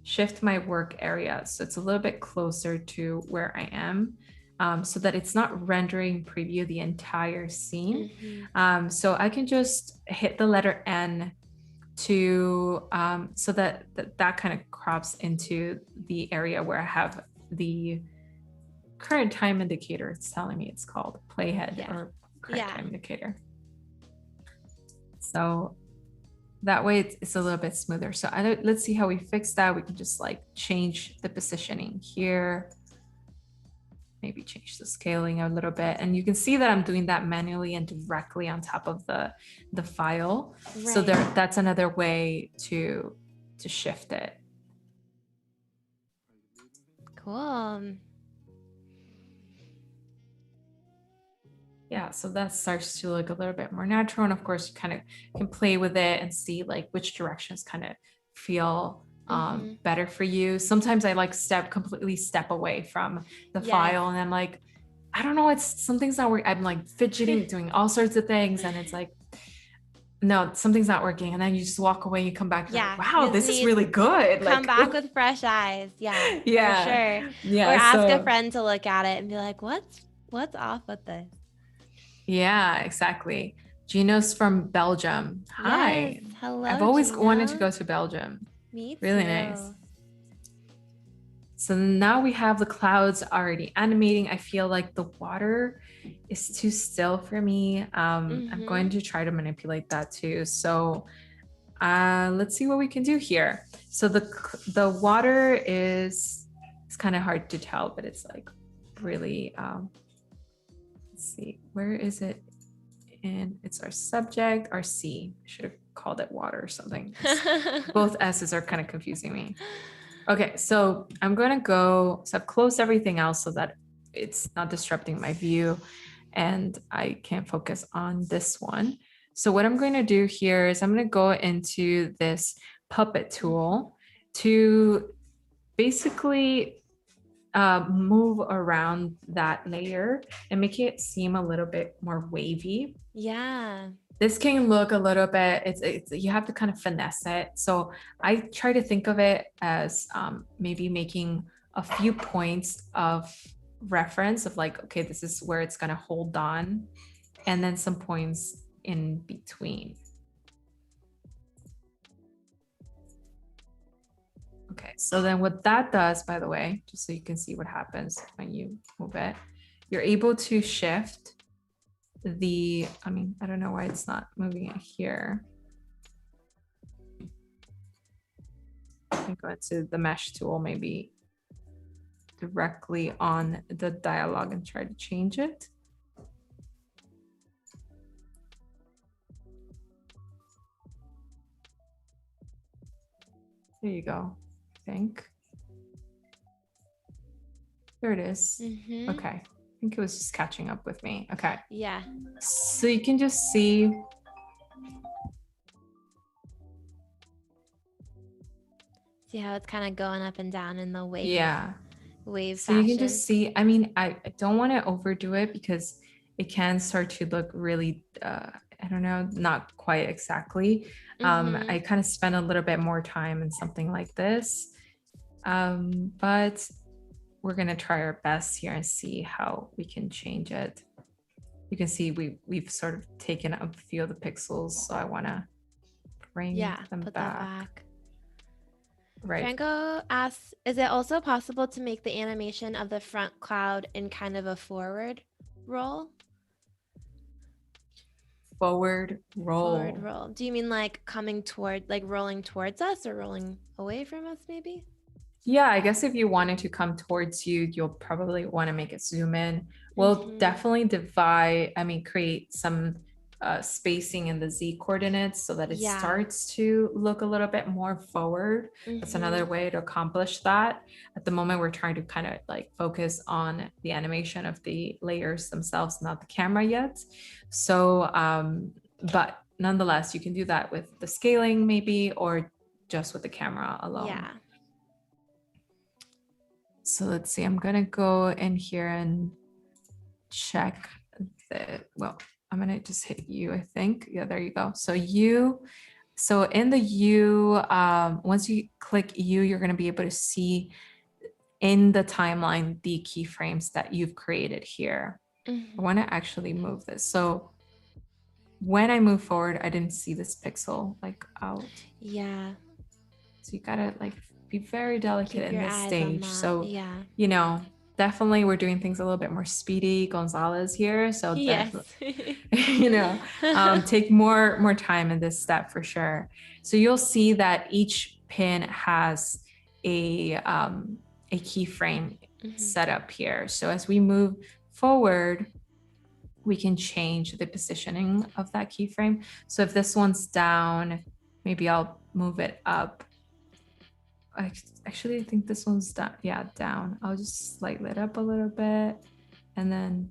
shift my work area so it's a little bit closer to where I am, so that it's not rendering preview the entire scene. So I can just hit the letter N to so that kind of crops into the area where I have the current time indicator. It's telling me it's called playhead or current time indicator. So that way it's a little bit smoother. So let's see how we fix that. We can just like change the positioning here, maybe change the scaling a little bit. And you can see that I'm doing that manually and directly on top of the file. Right. So that's another way to shift it. Cool. Yeah, so that starts to look a little bit more natural. And of course, you kind of can play with it and see like which directions kind of feel better for you. Sometimes I like completely step away from the file and I'm like, I don't know, something's not working. I'm like fidgeting, doing all sorts of things. And it's like, no, something's not working. And then you just walk away, you come back, you're like, wow, this is really good. Come back with fresh eyes. Yeah, yeah, for sure. Yeah, or ask a friend to look at it and be like, what's off with this? Yeah, exactly. Gino's from Belgium. Hi. Yes. Hello, I've always Gino. wanted to go to Belgium. Me too. Really nice. So now we have the clouds already animating. I feel like the water is too still for me. I'm going to try to manipulate that too. So let's see what we can do here. So the water it's kind of hard to tell, but it's like really, let's see, where is it? And it's our subject, our C. I should have called it water or something. Both S's are kind of confusing me. Okay, so I'm going to go, so I've closed everything else so that it's not disrupting my view and I can't focus on this one. So what I'm going to do here is I'm going to go into this puppet tool to basically move around that layer and make it seem a little bit more wavy. Yeah. This can look a little bit, it's you have to kind of finesse it. So I try to think of it as maybe making a few points of reference of like, okay, this is where it's going to hold on, and then some points in between. Okay, so then what that does, by the way, just so you can see what happens when you move it, you're able to shift I don't know why it's not moving it here. I can go into the mesh tool, maybe directly on the dialogue and try to change it. There you go, I think. There it is. Okay. I think it was just catching up with me. Okay. Yeah. So you can just see. See how it's kind of going up and down in the wave. Yeah. Wave so fashion. You can just see, I mean, I don't want to overdo it because it can start to look really, I don't know, not quite exactly. I kind of spend a little bit more time in something like this. But we're going to try our best here and see how we can change it. You can see we've sort of taken a few of the pixels, so I want to bring them put back. That back. Right. Franco asks, is it also possible to make the animation of the front cloud in kind of a forward roll? Forward roll. Forward roll. Do you mean like coming toward, like rolling towards us or rolling away from us maybe? Yeah, I guess if you wanted to come towards you, you'll probably want to make it zoom in. We'll definitely create some spacing in the Z coordinates so that it starts to look a little bit more forward. That's another way to accomplish that. At the moment, we're trying to kind of like focus on the animation of the layers themselves, not the camera yet. So, but nonetheless, you can do that with the scaling maybe, or just with the camera alone. Yeah. So let's see, I'm gonna go in here and check I'm gonna just hit you, I think. Yeah, there you go. So you, So in the U, once you click U, you're going to be able to see in the timeline the keyframes that you've created here. Mm-hmm. I want to actually move this. So when I move forward, I didn't see this pixel like out. Yeah. So you gotta like be very delicate Keep in your this eyes on stage. that. So, Yeah. you know, definitely we're doing things a little bit more speedy Gonzalez here. So Yes. definitely, take more time in this step for sure. So you'll see that each pin has a keyframe set up here. So as we move forward, we can change the positioning of that keyframe. So if this one's down, maybe I'll move it up. Actually, I think this one's down. Yeah, down. I'll just lighten it up a little bit and then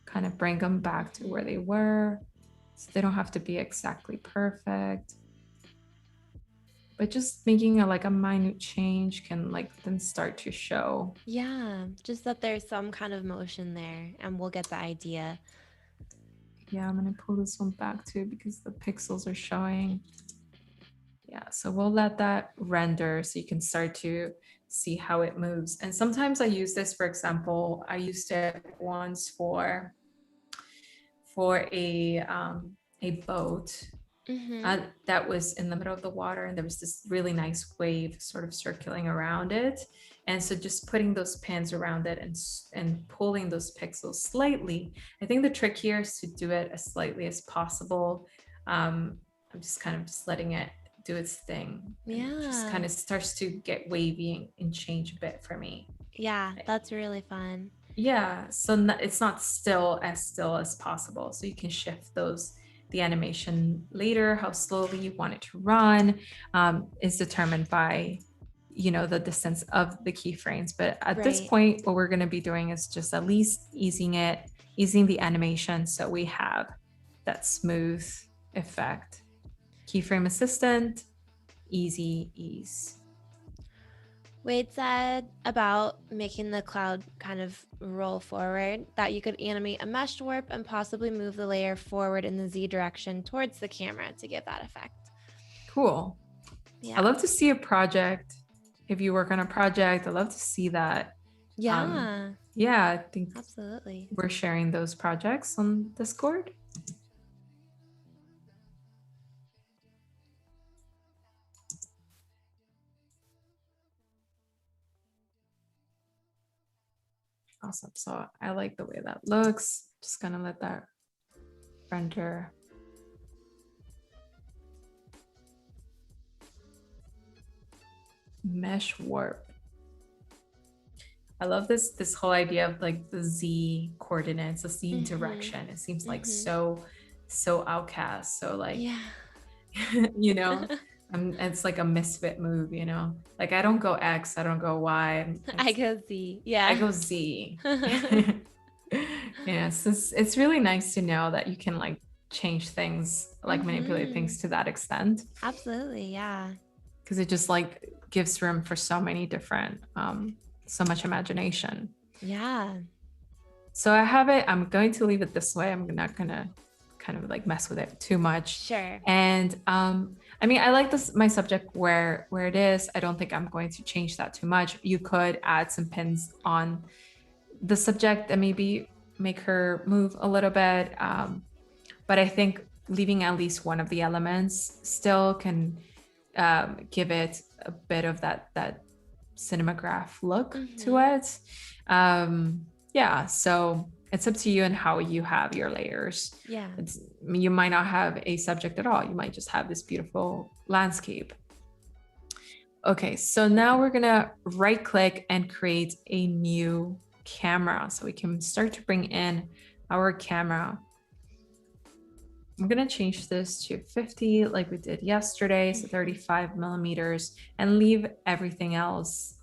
kind of bring them back to where they were. So they don't have to be exactly perfect. But just making a minute change can then start to show. Yeah, just that there's some kind of motion there and we'll get the idea. Yeah, I'm gonna pull this one back too because the pixels are showing. Yeah, so we'll let that render so you can start to see how it moves. And sometimes I use this, for example, I used it once for a boat that was in the middle of the water, and there was this really nice wave sort of circling around it. And so just putting those pins around it and pulling those pixels slightly. I think the trick here is to do it as slightly as possible. I'm just kind of just letting it do its thing. Yeah. It just kind of starts to get wavy and change a bit for me. Yeah, that's really fun. Yeah, so it's not still as possible. So you can shift the animation later. How slowly you want it to run is determined by the distance of the keyframes. But at this point, what we're going to be doing is just at least easing the animation so we have that smooth effect. Keyframe assistant, easy ease. Wade said about making the cloud kind of roll forward that you could animate a mesh warp and possibly move the layer forward in the Z direction towards the camera to give that effect. Cool. Yeah. I love to see a project. If you work on a project, I love to see that. Yeah. Yeah, I think absolutely. We're sharing those projects on Discord. Awesome. So I like the way that looks. Just gonna let that render. Mesh warp. I love this whole idea of the Z coordinates, the Z direction. It seems like so outcast. So yeah. It's like a misfit move, like I don't go X, I don't go Y. I go Z. Yeah. I go Z. Yes, it's really nice to know that you can change things, manipulate things to that extent. Absolutely, yeah. Because it just gives room for so many different, so much imagination. Yeah. So I have it. I'm going to leave it this way. I'm not gonna kind of mess with it too much. Sure. And I like my subject where it is. I don't think I'm going to change that too much. You could add some pins on the subject and maybe make her move a little bit. But I think leaving at least one of the elements still can give it a bit of that cinematograph look to it. Yeah, so it's up to you and how you have your layers. Yeah. You might not have a subject at all. You might just have this beautiful landscape. Okay, so now we're gonna right click and create a new camera so we can start to bring in our camera. I'm gonna change this to 50 like we did yesterday, so 35 millimeters, and leave everything else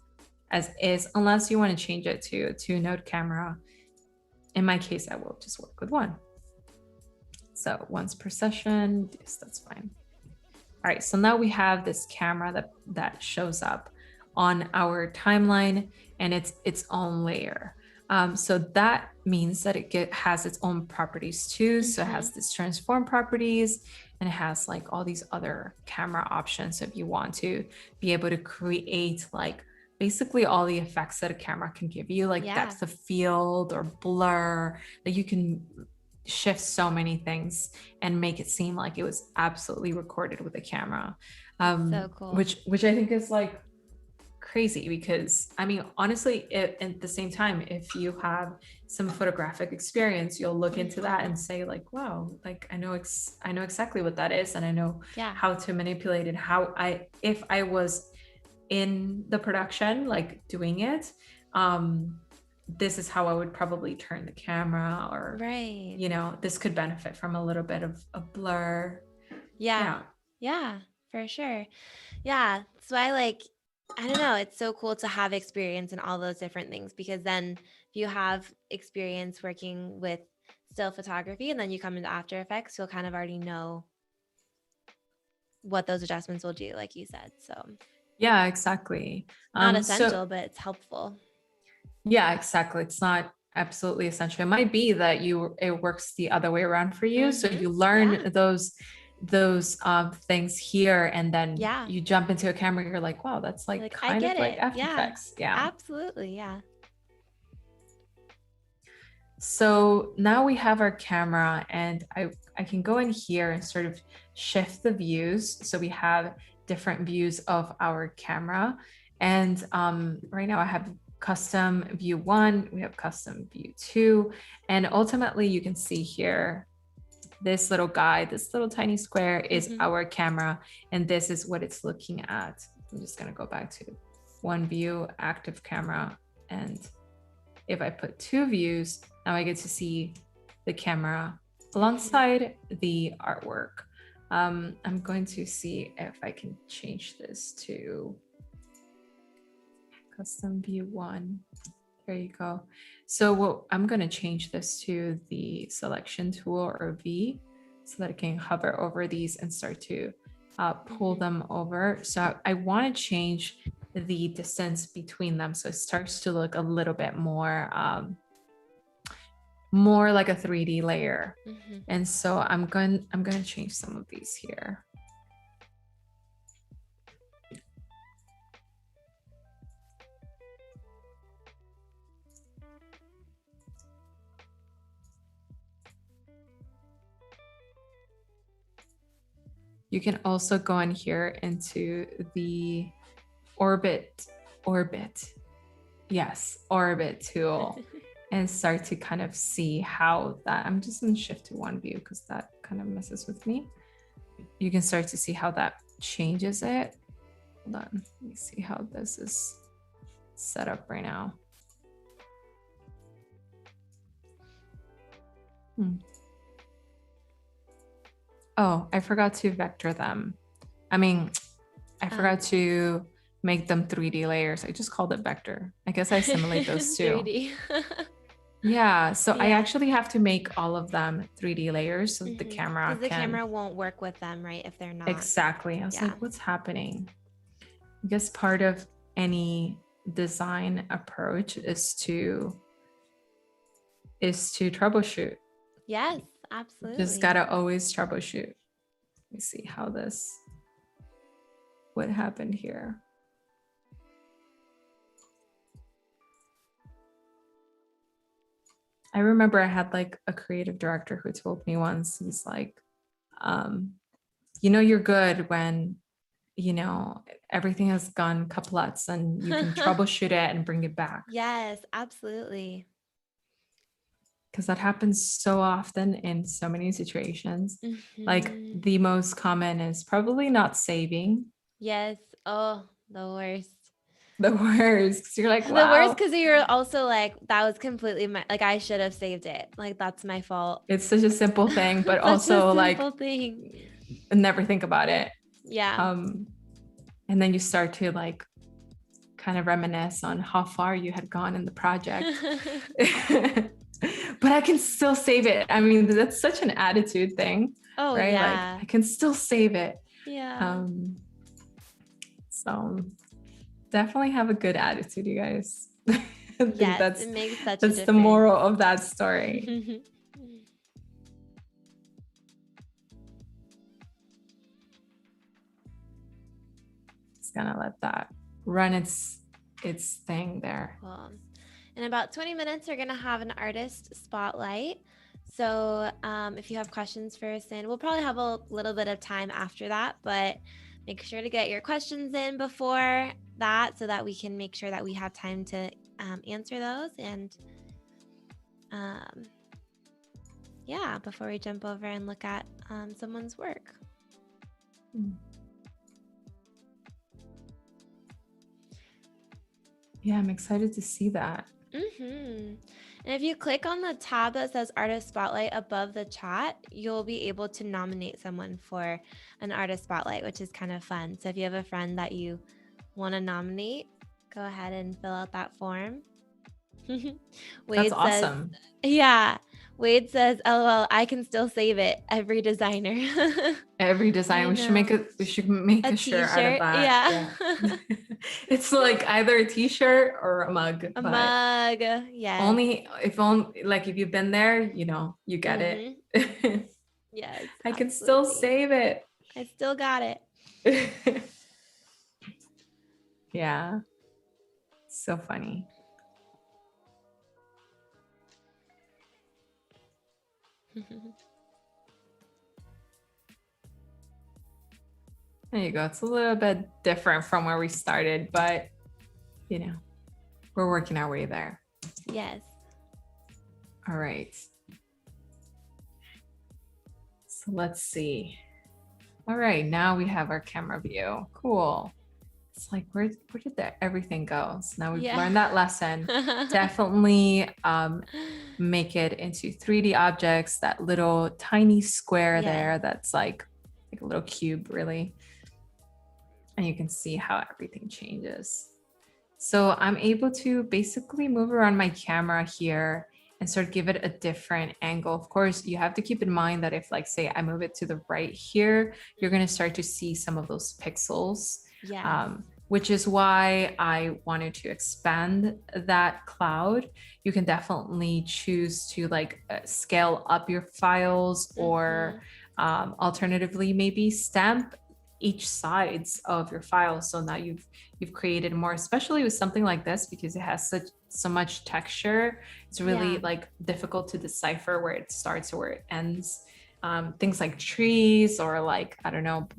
as is, unless you want to change it to a 2-node camera. In my case, I will just work with one. So once per session, yes, that's fine. All right, so now we have this camera that shows up on our timeline, and it's its own layer. So that means that it has its own properties too. So it has this transform properties, and it has like all these other camera options. So if you want to be able to create like basically all the effects that a camera can give you, like depth of field or blur, that you can shift so many things and make it seem like it was absolutely recorded with a camera. So cool. Which I think is like crazy, because I mean, honestly, at the same time, if you have some photographic experience, you'll look into that and say like, wow, like I know exactly what that is, and I know how to manipulate it, if I was in the production, like doing it, this is how I would probably turn the camera, or you know, this could benefit from a little bit of a blur. Yeah, for sure. Yeah, so I don't know, it's so cool to have experience in all those different things, because then if you have experience working with still photography and then you come into After Effects, you'll kind of already know what those adjustments will do, like you said. So yeah, exactly. Not essential, but it's helpful. Yeah, exactly. It's not absolutely essential. It might be that it works the other way around for you. So you learn those things here, and then you jump into a camera, you're like, wow, that's like kind of like After Effects. Yeah, absolutely. Yeah. So now we have our camera, and I can go in here and sort of shift the views. So we have different views of our camera. And right now I have custom view 1, we have custom view 2. And ultimately you can see here, this little guy, this little tiny square is our camera, and this is what it's looking at. I'm just gonna go back to one view, active camera. And if I put 2 views, now I get to see the camera alongside the artwork. I'm going to see if I can change this to custom view 1. There you go. So I'm going to change this to the selection tool, or V, so that I can hover over these and start to pull them over. So I want to change the distance between them, so it starts to look a little bit more like a 3D layer. And so I'm going to change some of these here. You can also go in here into the orbit tool and start to kind of see how that, I'm just going to shift to one view because that kind of messes with me. You can start to see how that changes it. Hold on, let me see how this is set up right now. Oh, I forgot to vector them. I mean, I forgot to make them 3D layers. I just called it vector. I guess I assimilate those two. 3D. Yeah, so I actually have to make all of them 3D layers so the camera because the camera won't work with them, right, if they're not. Exactly. I was like, what's happening? I guess part of any design approach is to troubleshoot. Yes, absolutely. Just gotta always troubleshoot. Let me see how what happened here. I remember I had like a creative director who told me once, he's like, you know, you're good when, you know, everything has gone kaplets and you can troubleshoot it and bring it back. Yes, absolutely. Because that happens so often in so many situations. Like the most common is probably not saving. Yes. Oh, the worst. The worst. Because you're like, wow. The worst because you're also like, that was completely like, I should have saved it. Like, that's my fault. It's such a simple thing, but also like never think about it. Yeah. And then you start to like kind of reminisce on how far you had gone in the project. But I can still save it. I mean, that's such an attitude thing. Oh, right? yeah. Like I can still save it. Yeah. So definitely have a good attitude, you guys. I think yes, it makes such a difference. That's the moral of that story. Just gonna let that run its thing there. Cool. In about 20 minutes, we're gonna have an artist spotlight. So if you have questions for Cyn, we'll probably have a little bit of time after that, but make sure to get your questions in before that so that we can make sure that we have time to answer those. And yeah, before we jump over and look at someone's work. Yeah, I'm excited to see that. And if you click on the tab that says Artist Spotlight above the chat, you'll be able to nominate someone for an Artist Spotlight, which is kind of fun. So if you have a friend that you want to nominate, go ahead and fill out that form. That's awesome. Yeah. Wade says, LOL, I can still save it. Every designer. Every design. We should make a shirt out of that. Yeah. It's like either a t-shirt or a mug. Mug. Yeah. Only if you've been there, you know, you get it. Yes. I can still save it. I still got it. Yeah. So funny. There you go. It's a little bit different from where we started, but you know, we're working our way there. Yes. All right. So let's see. All right, now we have our camera view. Cool. It's like, where did everything go? So now we've learned that lesson. Definitely make it into 3D objects, that little tiny square there that's like a little cube, really. And you can see how everything changes. So I'm able to basically move around my camera here and sort of give it a different angle. Of course, you have to keep in mind that if, like, say I move it to the right here, you're going to start to see some of those pixels. Which is why I wanted to expand that cloud. You can definitely choose to scale up your files, or alternatively, maybe stamp each sides of your file. So now you've created more, especially with something like this, because it has so much texture. It's really difficult to decipher where it starts or where it ends. Things like trees, or I don't know,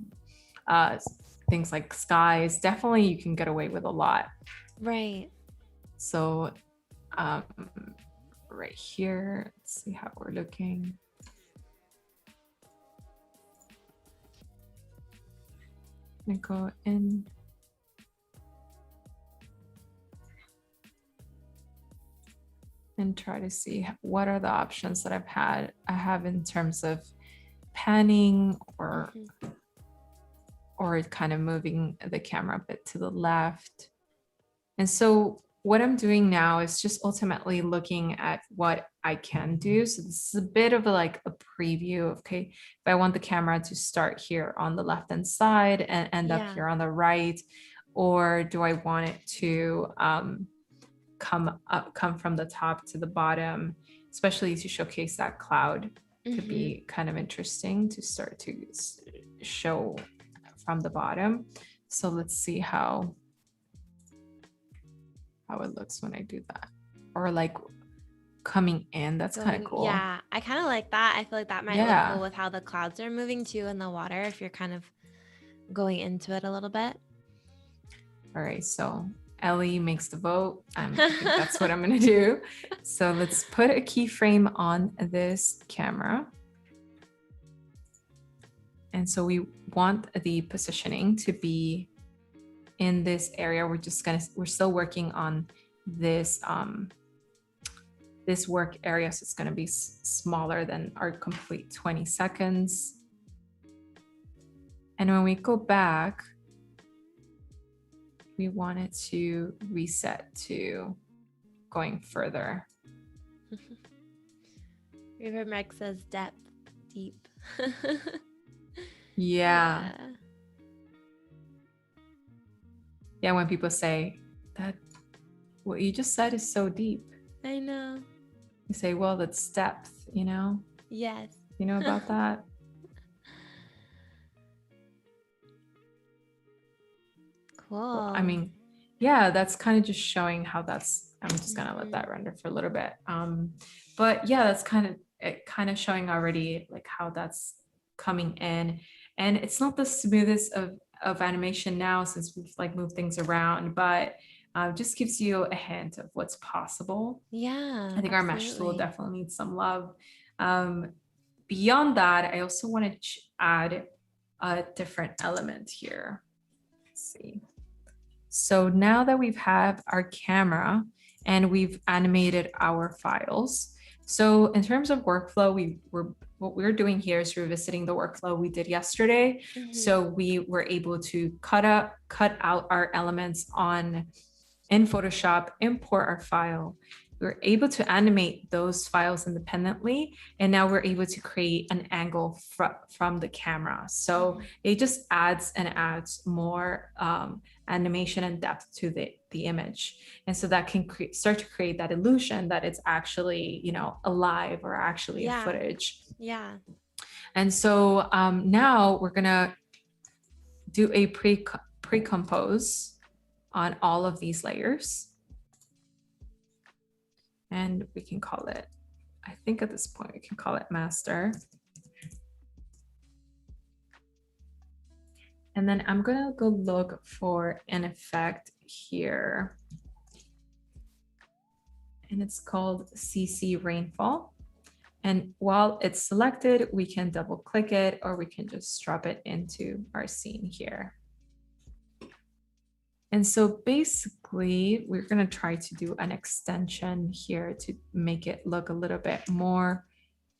things like skies, definitely you can get away with a lot. Right. So right here, let's see how we're looking. I'm gonna go in. And try to see what are the options that I have in terms of panning, or kind of moving the camera a bit to the left. And so what I'm doing now is just ultimately looking at what I can do. So this is a bit of a preview of, okay, if I want the camera to start here on the left hand side and end up here on the right, or do I want it to come from the top to the bottom, especially to showcase that cloud. Could be kind of interesting to start to show from the bottom. So let's see how it looks when I do that, or coming in. That's kind of cool. Yeah, I kind of like that. I feel like that might look cool with how the clouds are moving too in the water, if you're kind of going into it a little bit. All right, so Ellie makes the vote. I think that's what I'm gonna do. So let's put a keyframe on this camera. And so we want the positioning to be in this area. We're still working on this this work area, so it's going to be smaller than our complete 20 seconds. And when we go back, we want it to reset to going further. River Mark says depth, deep. Yeah, when people say that what you just said is so deep. I know. You say, well, that's depth, you know? Yes. You know about that? Cool. I mean, yeah, that's kind of just showing how that's, I'm just gonna let Mhm. that render for a little bit. But yeah, that's kind of showing already like how that's coming in. And it's not the smoothest of animation now since we've like moved things around, but just gives you a hint of what's possible. Yeah, I think our mesh tool absolutely. definitely needs some love. Beyond that, I also want to add a different element here. Let's see. So now that we've have our camera and we've animated our files. So in terms of workflow, what we're doing here is revisiting the workflow we did yesterday. Mhm. So we were able to cut out our elements in Photoshop, import our file. We were able to animate those files independently, and now we're able to create an angle from the camera. So it just adds more animation and depth to the image, and so that can start to create that illusion that it's actually, you know, alive or actually a footage. Yeah. And so now we're gonna do a pre-compose on all of these layers. And we can call it, I think at this point, we can call it master. And then I'm gonna go look for an effect here. And it's called CC Rainfall. And while it's selected, we can double click it, or we can just drop it into our scene here. And so basically, we're going to try to do an extension here to make it look a little bit more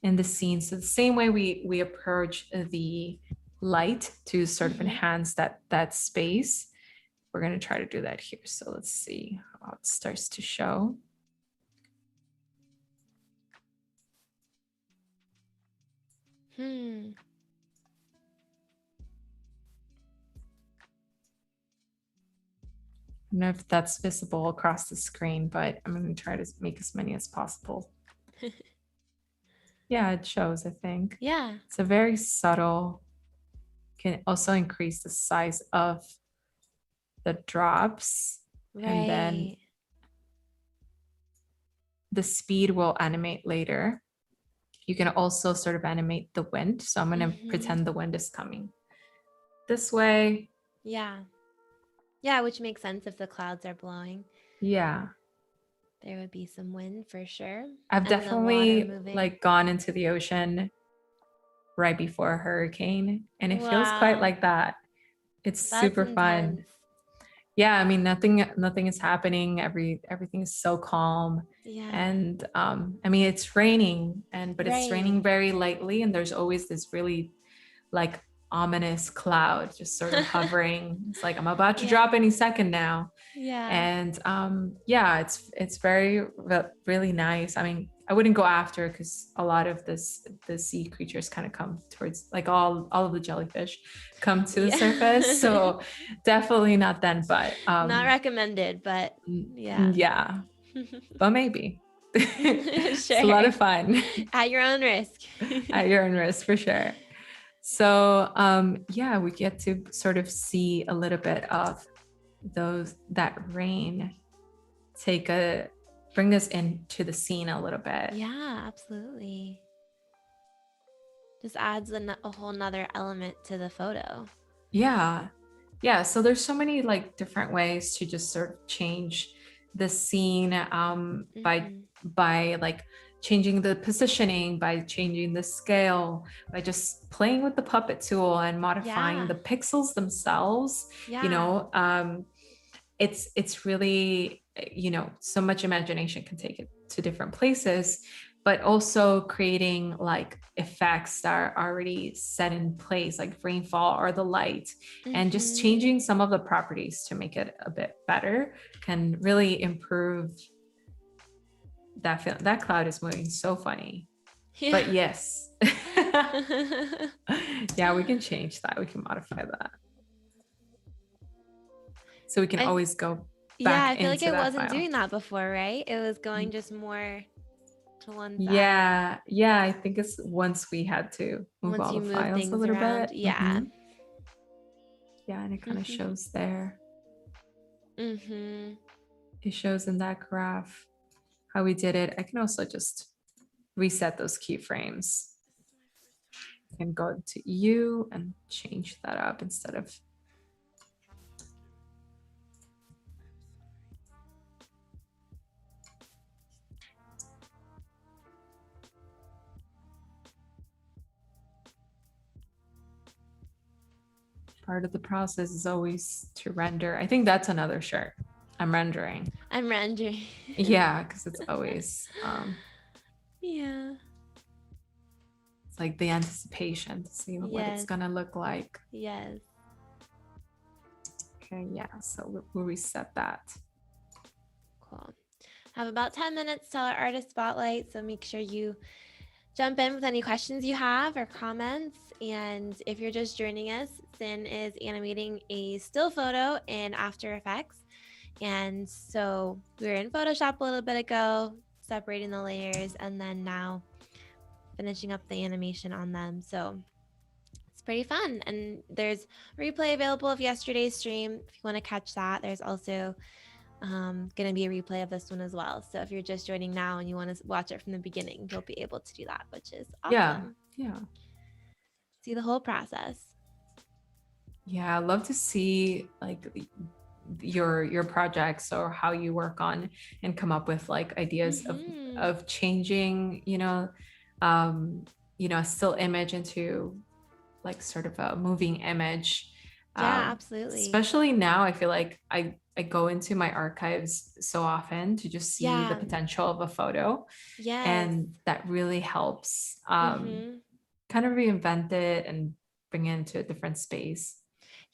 in the scene. So the same way we approach the light to sort of enhance that space, we're going to try to do that here. So let's see how it starts to show. I don't know if that's visible across the screen, but I'm going to try to make as many as possible. Yeah, it shows, I think. Yeah. It's a very subtle, can also increase the size of the drops. Right. And then the speed will animate later. You can also sort of animate the wind. So I'm going to pretend the wind is coming this way. Yeah. Yeah, which makes sense if the clouds are blowing. Yeah. There would be some wind for sure. I've definitely like gone into the ocean right before a hurricane, and it feels quite like that. It's super fun. Yeah, I mean, nothing is happening. Everything is so calm. Yeah. And I mean, it's raining, but it's raining very lightly, and there's always this really like ominous cloud just sort of hovering. It's like I'm about to drop any second now. Yeah. And yeah, it's very really nice. I mean, I wouldn't go after because a lot of the sea creatures kind of come towards, like all of the jellyfish come to the surface. So definitely not then, but not recommended, but yeah. But maybe. It's a lot of fun. At your own risk. At your own risk, for sure. So yeah, we get to sort of see a little bit of that rain bring us into the scene a little bit. Yeah, absolutely. Just adds a whole nother element to the photo. Yeah. So there's so many like different ways to just sort of change the scene by like changing the positioning, by changing the scale, by just playing with the puppet tool and modifying the pixels themselves. You know, it's really, you know, so much imagination can take it to different places, but also creating like effects that are already set in place, like rainfall or the light, and just changing some of the properties to make it a bit better can really improve that feeling. That cloud is moving so funny. But yes. Yeah, we can change that. We can modify that. So we can always go back. I feel like it wasn't doing that before, right? It was going just more to one side. Yeah, I think it's once we had to move all the files a little bit. Yeah. Yeah, and it kind of shows there. Mm-hmm. It shows in that graph how we did it. I can also just reset those keyframes. I can go to U and change that up instead of. Part of the process is always to render. I think that's another shirt. I'm rendering. I'm rendering. Yeah, because it's always yeah. it's like the anticipation to see what it's gonna look like. Yes. Okay, yeah, so we'll reset that. Cool. Have about 10 minutes till our artist spotlight, so make sure you jump in with any questions you have or comments. And if you're just joining us, Cyn is animating a still photo in After Effects. And so we were in Photoshop a little bit ago, separating the layers, and then now finishing up the animation on them. So it's pretty fun. And there's replay available of yesterday's stream if you want to catch that. There's also going to be a replay of this one as well. So if you're just joining now and you want to watch it from the beginning, you'll be able to do that, which is awesome. Yeah. See the whole process. Yeah, I love to see like your projects or how you work on and come up with like ideas of changing, a still image into like sort of a moving image. Yeah, absolutely. Especially now, I feel like I go into my archives so often to just see the potential of a photo. Yes. And that really helps kind of reinvent it and bring it into a different space.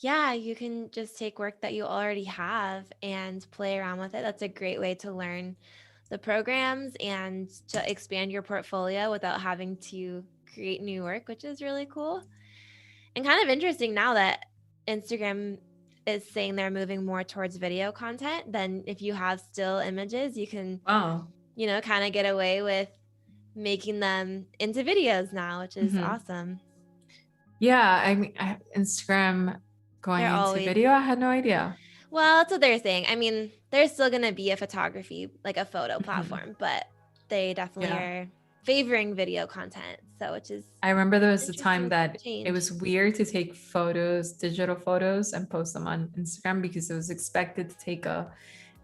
Yeah, you can just take work that you already have and play around with it. That's a great way to learn the programs and to expand your portfolio without having to create new work, which is really cool. And kind of interesting now that Instagram is saying they're moving more towards video content. Then if you have still images, you can, kind of get away with making them into videos now, which is awesome. Yeah, I mean, Instagram going into video, I had no idea. Well, that's what they're saying. I mean, there's still going to be a photography, like a photo platform, but they definitely are favoring video content. So, which is, I remember there was a time that it was weird to take photos, digital photos, and post them on Instagram because it was expected to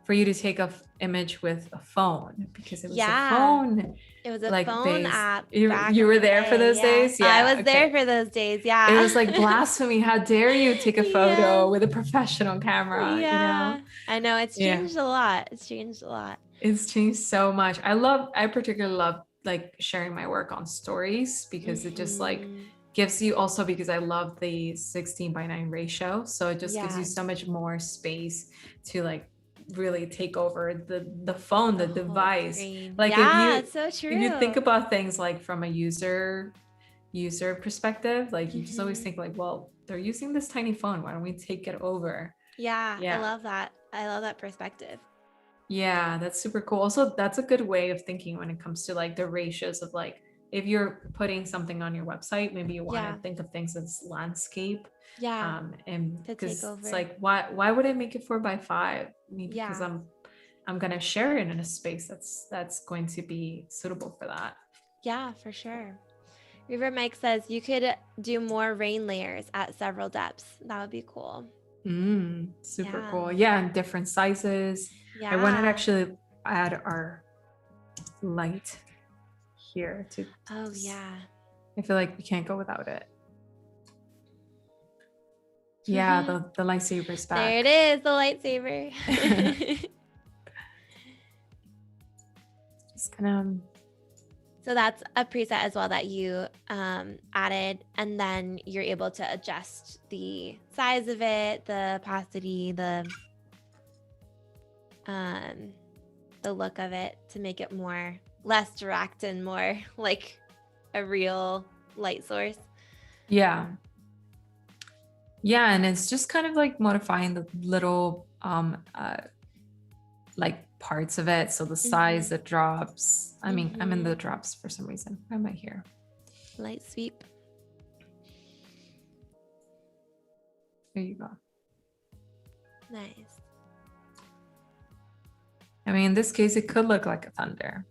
for you to take a image with a phone because it was a phone. It was a phone app. You were there for those days? Yeah, I was there for those days. Yeah. It was like blasphemy. How dare you take a photo with a professional camera? Yeah. I know it's changed a lot. It's changed a lot. It's changed so much. I particularly love like sharing my work on stories because it just like gives you also because I love the 16:9 ratio. So it just gives you so much more space to like really take over the phone, the device. Like it's so true. If you think about things like from a user perspective, like you just always think like, well, they're using this tiny phone. Why don't we take it over? Yeah. I love that. I love that perspective. Yeah, that's super cool. Also, that's a good way of thinking when it comes to like the ratios of like, if you're putting something on your website, maybe you want to think of things as landscape. Yeah. And because it's like, why would I make it 4x5? Maybe because I'm gonna share it in a space that's going to be suitable for that. Yeah, for sure. River Mike says you could do more rain layers at several depths. That would be cool. Super cool. Yeah, and different sizes. I wanted to actually add our light here to. Oh yeah. I feel like we can't go without it. Yeah, the lightsaber's back. There it is, the lightsaber. Just gonna. So that's a preset as well that you added, and then you're able to adjust the size of it, the opacity, the look of it to make it less direct and more like a real light source. Yeah, and it's just kind of like modifying the little like parts of it, so the size, the drops. I mean, I'm in the drops for some reason. Why am I here? Light sweep. There you go. Nice. I mean, in this case, it could look like a thunder.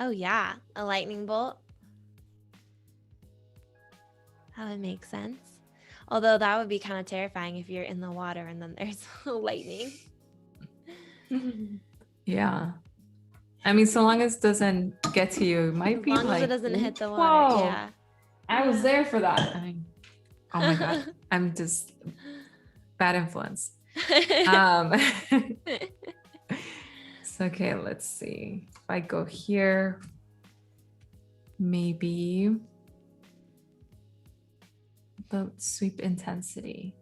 Oh yeah, a lightning bolt. That would make sense. Although that would be kind of terrifying if you're in the water and then there's lightning. Yeah. I mean, so long as it doesn't get to you, it might be As long like, as it doesn't hit the water. whoa, Yeah. I was there for that. I mean, oh my God, I'm just bad influence. So, okay, let's see. If I go here, maybe the sweep intensity.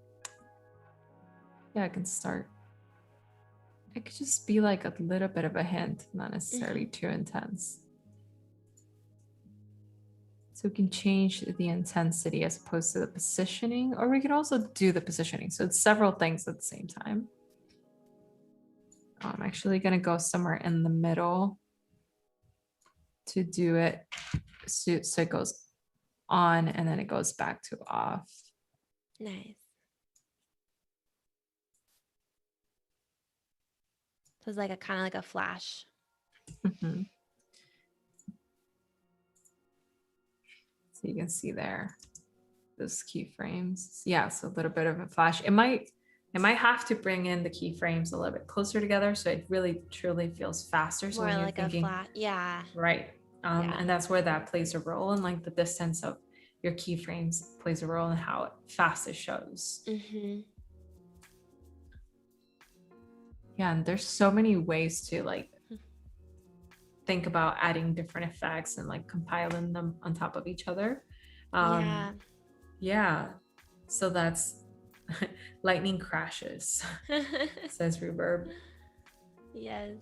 Yeah, I can start. It could just be like a little bit of a hint, not necessarily too intense. So we can change the intensity as opposed to the positioning, or we can also do the positioning. So it's several things at the same time. I'm actually going to go somewhere in the middle to do it. So it goes on and then it goes back to off. Nice. So it's like a kind of like a flash. Mm-hmm. So you can see there those keyframes. Yeah, so a little bit of a flash. It might have to bring in the keyframes a little bit closer together so it really truly feels faster. So More when you're like thinking, a flash. Yeah. right. Yeah. And that's where that plays a role, and like the distance of your keyframes plays a role in how fast it shows. Mm-hmm. Yeah, and there's so many ways to like think about adding different effects and like compiling them on top of each other. Yeah. So that's lightning crashes, says Reverb. Yes.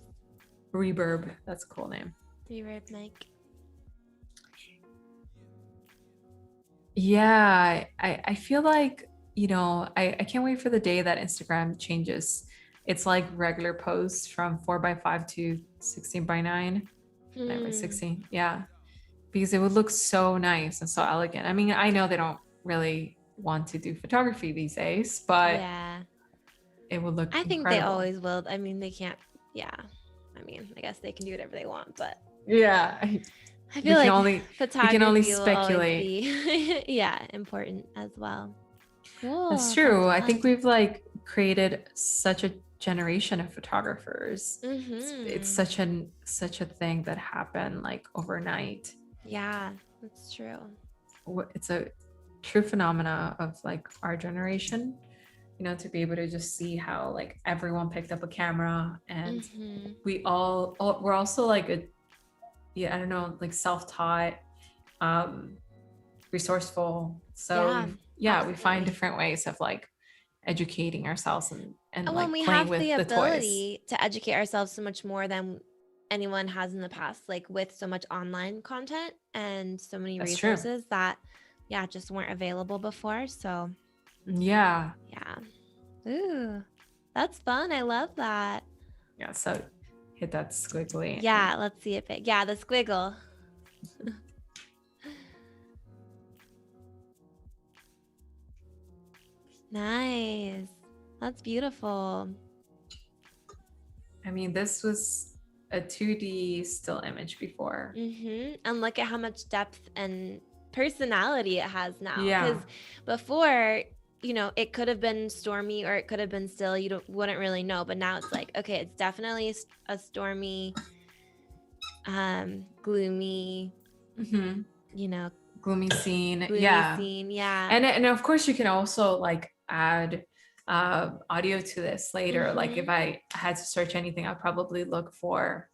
Reverb, that's a cool name. Reverb mic. Yeah, I feel like, you know, I can't wait for the day that Instagram changes. It's like regular posts from 4x5 to 16x9, 9x16. Yeah, because it would look so nice and so elegant. I mean, I know they don't really want to do photography these days, but yeah, it would look I think incredible. they always will. I mean, they can't. Yeah, I mean, I guess they can do whatever they want, but yeah, I feel like photography we can only will speculate. Always be yeah, important as well. Cool. That's true. I think we've like created such a generation of photographers. Mm-hmm. It's such a thing that happened like overnight. Yeah, that's true. It's a true phenomena of like our generation, you know, to be able to just see how like everyone picked up a camera and we're also like I don't know, like self-taught, resourceful. So we find different ways of like educating ourselves and like we playing have with the ability toys. to educate ourselves so much more than anyone has in the past, like with so much online content and so many resources that just weren't available before. So yeah. Ooh, that's fun. I love that. Yeah, so hit that squiggly. Yeah, let's see it big. Yeah, the squiggle. Nice. That's beautiful. I mean, this was a 2D still image before. And look at how much depth and personality it has now. Yeah. Because before, you know, it could have been stormy or it could have been still. You wouldn't really know. But now it's like, okay, it's definitely a stormy, gloomy, you know, gloomy scene. Scene. Yeah. And of course you can also like add audio to this later. Like if I had to search anything, I'd probably look for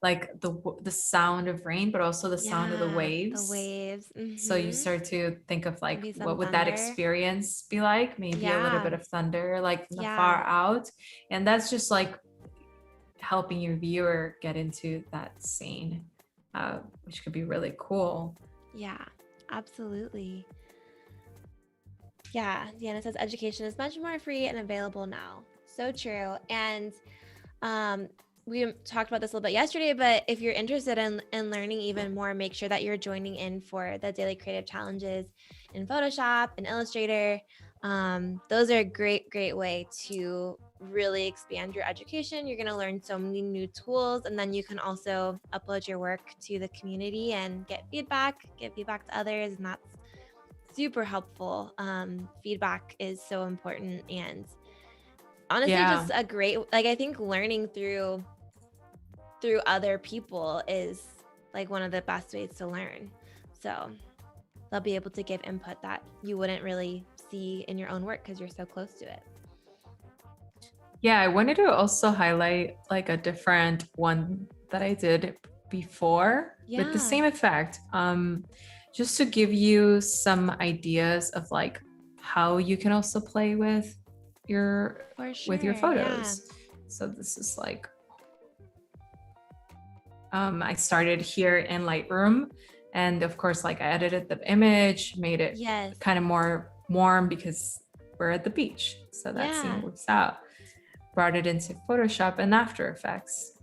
like the sound of rain, but also the sound of the waves. So you start to think of like what would that experience be like? Maybe a little bit of thunder, like from the far out. And that's just like helping your viewer get into that scene, which could be really cool. Yeah, absolutely. Yeah, Deanna says education is much more free and available now. So true. And we talked about this a little bit yesterday, but if you're interested in learning even more, make sure that you're joining in for the daily creative challenges in Photoshop and Illustrator. Those are a great way to really expand your education. You're going to learn so many new tools, and then you can also upload your work to the community and get feedback to others, and that's super helpful. Feedback is so important, and honestly, just a great, like, I think learning through other people is like one of the best ways to learn. So they'll be able to give input that you wouldn't really see in your own work because you're so close to it. Yeah, I wanted to also highlight like a different one that I did before with the same effect, just to give you some ideas of like how you can also play with your photos. So this is like, I started here in Lightroom, and of course, like I edited the image, made it kind of more warm because we're at the beach. So that scene works out. Brought it into Photoshop and After Effects.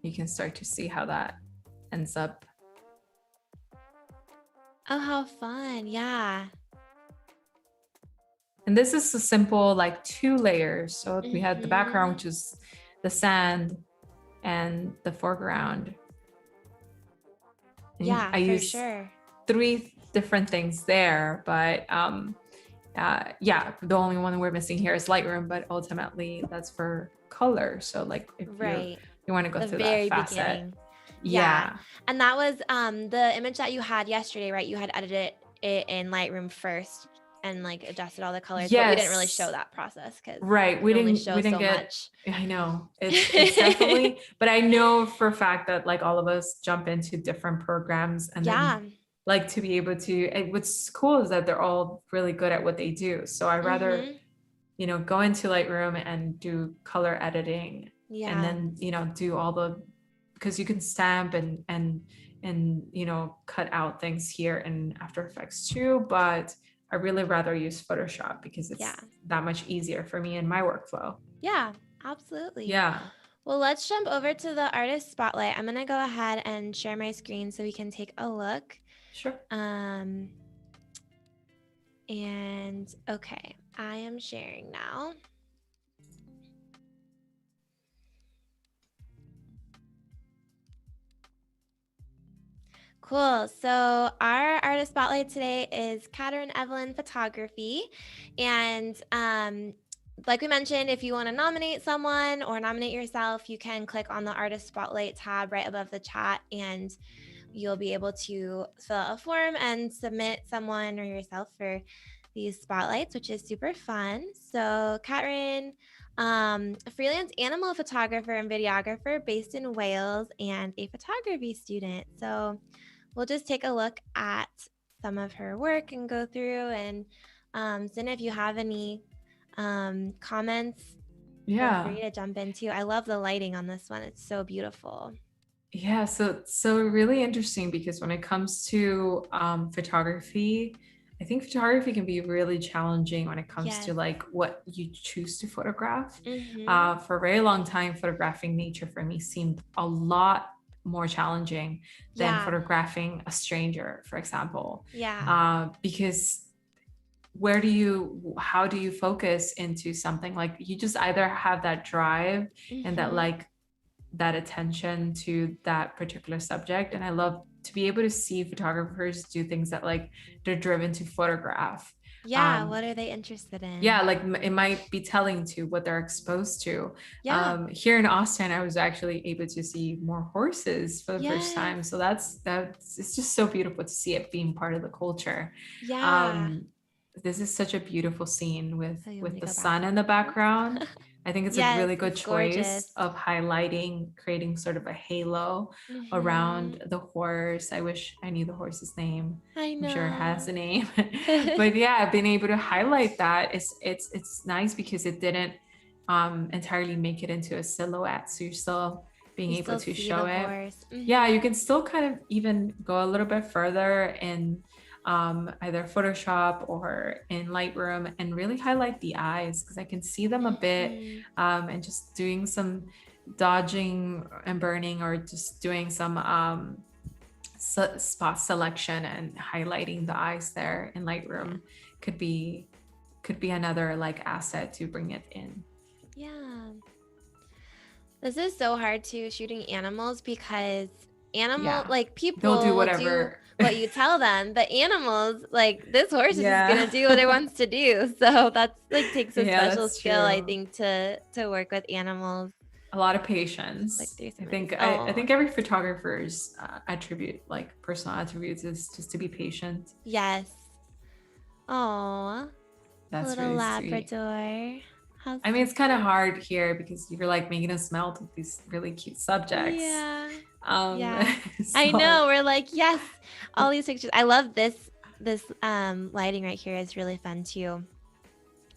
You can start to see how that ends up. Oh, how fun. Yeah. And this is a simple like 2 layers. So we had the background, which is the sand, and the foreground. And I used 3 different things there, but the only one we're missing here is Lightroom, but ultimately that's for color. So like if you want to go through that facet. Beginning. Yeah. And that was the image that you had yesterday, right? You had edited it in Lightroom first and like adjusted all the colors, but we didn't really show that process because we didn't get much. I know it's definitely, but I know for a fact that like all of us jump into different programs, and then like to be able to, what's cool is that they're all really good at what they do. So I rather, go into Lightroom and do color editing, and then, do all the, because you can stamp and cut out things here in After Effects too, but I really rather use Photoshop because it's that much easier for me in my workflow. Yeah, absolutely. Yeah. Well, let's jump over to the artist spotlight. I'm going to go ahead and share my screen so we can take a look. Sure. And okay, I am sharing now. Cool. So our artist spotlight today is Catrin Evelyn Photography. And like we mentioned, if you want to nominate someone or nominate yourself, you can click on the artist spotlight tab right above the chat, and you'll be able to fill out a form and submit someone or yourself for these spotlights, which is super fun. So Catrin, a freelance animal photographer and videographer based in Wales and a photography student. So we'll just take a look at some of her work and go through, and Cyn, if you have any comments, feel free to jump in too. I love the lighting on this one. It's so beautiful. Yeah, so really interesting, because when it comes to photography, I think photography can be really challenging when it comes to like what you choose to photograph. For a very long time, photographing nature for me seemed a lot more challenging than photographing a stranger, for example. Because how do you focus into something? Like you just either have that drive and that like that attention to that particular subject. And I love to be able to see photographers do things that like they're driven to photograph. What are they interested in? Like it might be telling to what they're exposed to. Here in Austin, I was actually able to see more horses for the first time. So that's it's just so beautiful to see it being part of the culture. This is such a beautiful scene with the sun in the background. I think it's a really good choice of highlighting, creating sort of a halo around the horse. I wish I knew the horse's name. I know. I'm sure it has a name. But yeah, being able to highlight that it's nice because it didn't entirely make it into a silhouette. So you're still being able to show it. Yeah, you can still kind of even go a little bit further in either Photoshop or in Lightroom and really highlight the eyes, because I can see them a bit, and just doing some dodging and burning, or just doing some spot selection and highlighting the eyes there in Lightroom could be could be another like asset to bring it in. Yeah. This is so hard too, shooting animals, because Yeah, like they'll people do will do whatever. what you tell them, but animals, like this horse is just Yeah. gonna do what it wants to do. So that's like takes a Yeah, special that's skill, I true. think, to work with animals. A lot of Like patience. through I some of these. think I Oh, think every photographer's attribute, like personal attributes, is just to be patient. yes. Oh, That's little really sweet. Labrador. How I mean, it's kind of sweet. hard here because you're like making us melt with these really cute subjects. Yeah. Um, Yeah. I so know. We're like, yes, all these pictures. I love this lighting right here is really fun too.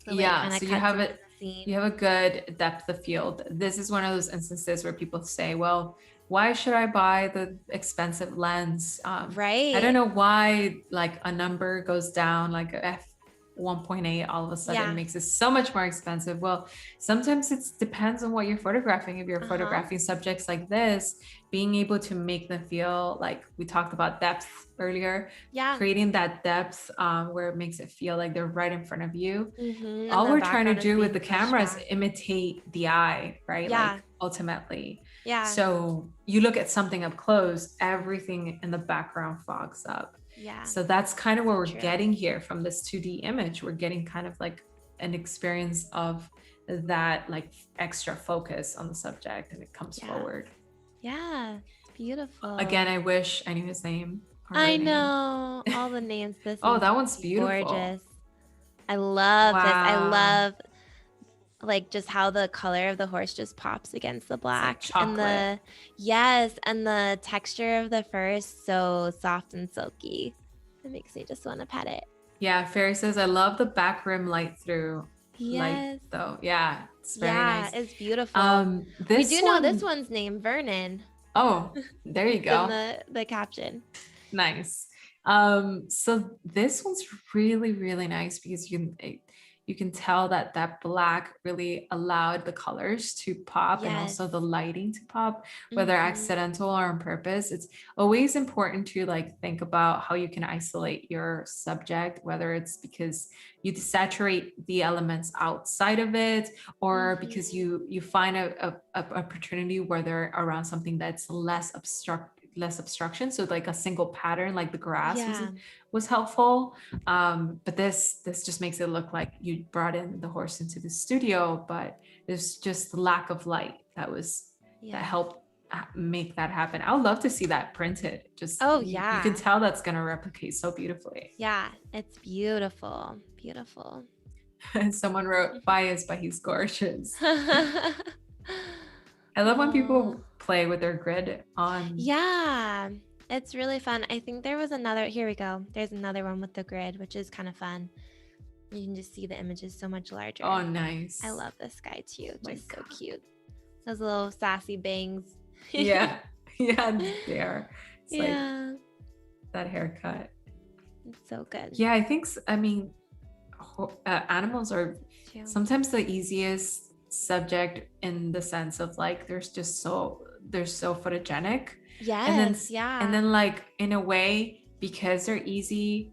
The way it yeah, kind of so you cuts have into it. the scene. You have a good depth of field. This is one of those instances where people say, "Well, why should I buy the expensive lens?" I don't Right. know why, like a number goes down, like a f 1.8, all of a sudden Yeah. makes it so much more expensive. Well, sometimes it depends on what you're photographing. If you're Uh-huh. photographing subjects like this, being able to make them feel like we talked about depth earlier, Yeah. creating that depth where it makes it feel like they're right in front of you. And All the we're trying to background is do with being the pushed camera is back. imitate the eye, right? Yeah. Like ultimately. Yeah. So you look at something up close, everything in the background fogs up. Yeah. So that's kind of what we're True. getting here from this 2D image. We're getting kind of like an experience of that like extra focus on the subject, and it comes forward. Yeah. Beautiful. Again, I wish I knew his name or her I name. know. All the names. This Oh, one's that one's beautiful. gorgeous. I love this. I Wow. love like just how the color of the horse just pops against the It's like black, and chocolate. and the texture of the fur is so soft and silky. It makes me just want to pet it. Yeah, Ferry says, I love the back rim light through light Yes. though. Yeah, it's very Yeah, nice. it's beautiful. We This do know this one, one's name, Vernon. oh, there you It's in go. the caption. Nice. So this one's really, really nice because you can tell that that black really allowed the colors to pop and also Yes. the lighting to pop, whether accidental or on purpose. It's always important to like think about how you can isolate your subject, whether it's because you desaturate the elements outside of it, or because you find a opportunity where they're around something that's less obstruction, so like a single pattern like the grass was helpful. But this just makes it look like you brought in the horse into the studio, but there's just the lack of light that helped make that happen. I would love to see that printed. Just you can tell that's going to replicate so beautifully. Yeah, it's beautiful. Beautiful. Someone wrote bias, but he's gorgeous. I love when people play with their grid on. Yeah, it's really fun. I think there was another, here we go. There's another one with the grid, which is kind of fun. You can just see the images so much larger. Oh, nice. I love this guy too. Just so cute. Those little sassy bangs. Yeah. Yeah, they are. It's yeah. Like that haircut. It's so good. Yeah, I think, I mean, animals are sometimes the easiest subject in the sense of like they're so photogenic. Yes. And then like in a way, because they're easy,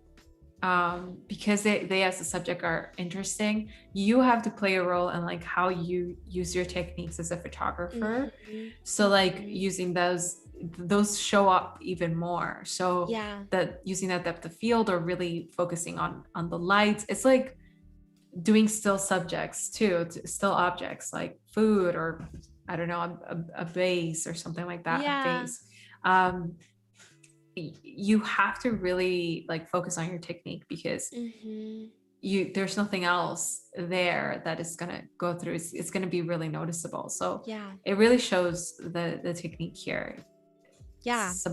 because they as a subject are interesting, you have to play a role in like how you use your techniques as a photographer. So like using those show up even more. So that using that depth of field or really focusing on the lights, it's like doing still subjects too, still objects like food or I don't know, a vase or something like that. A vase. You have to really like focus on your technique because there's nothing else there that is going to go through. It's going to be really noticeable. So it really shows the technique here.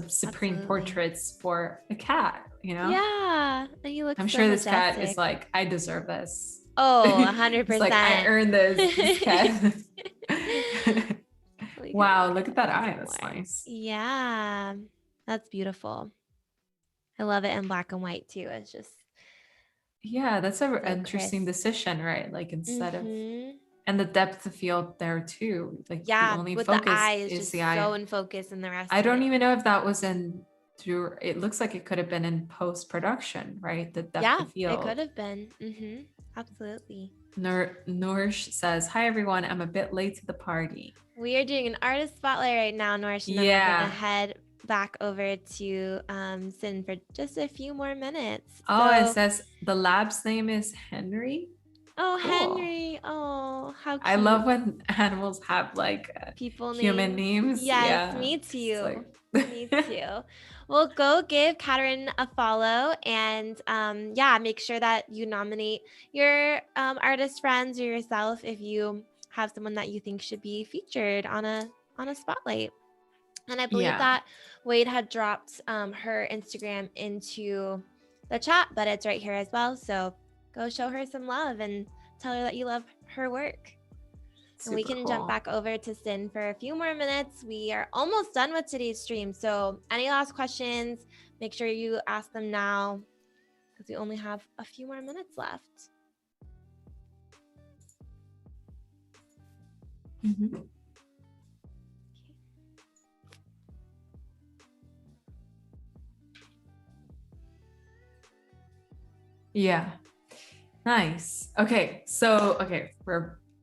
Supreme portraits for a cat, you know? Yeah. And he looks I'm so sure majestic. this cat is like, I deserve this. Oh, 100%. It's like, I earned this cat. Wow, look at that eye. That's nice. Yeah. That's beautiful. I love it in black and white too. It's just that's an interesting decision, right? Like instead of and the depth of field there too. Like the only focus the eye is just the eye. so in focus, and the rest. I don't even know if that was in through. It looks like it could have been in post production, right? The depth of field. It could have been. Absolutely. Nourish says, hi everyone, I'm a bit late to the party. We are doing an artist spotlight right now, Norsh, and then we're gonna head back over to Cyn for just a few more minutes. Oh, it says the lab's name is Henry. Oh, Cool. Henry. Oh, how cute. I love when animals have like people human names. Yes, yeah. me too. Me too. Well, go give Catrin a follow, and yeah, make sure that you nominate your artist friends or yourself if you have someone that you think should be featured on a spotlight. And I believe that Wade had dropped her Instagram into the chat, but it's right here as well. So go show her some love and tell her that you love her work. And we can jump back over to Cyn for a few more minutes. We are almost done with today's stream. So any last questions, make sure you ask them now because we only have a few more minutes left. Mm-hmm. Yeah. Nice. Okay. So,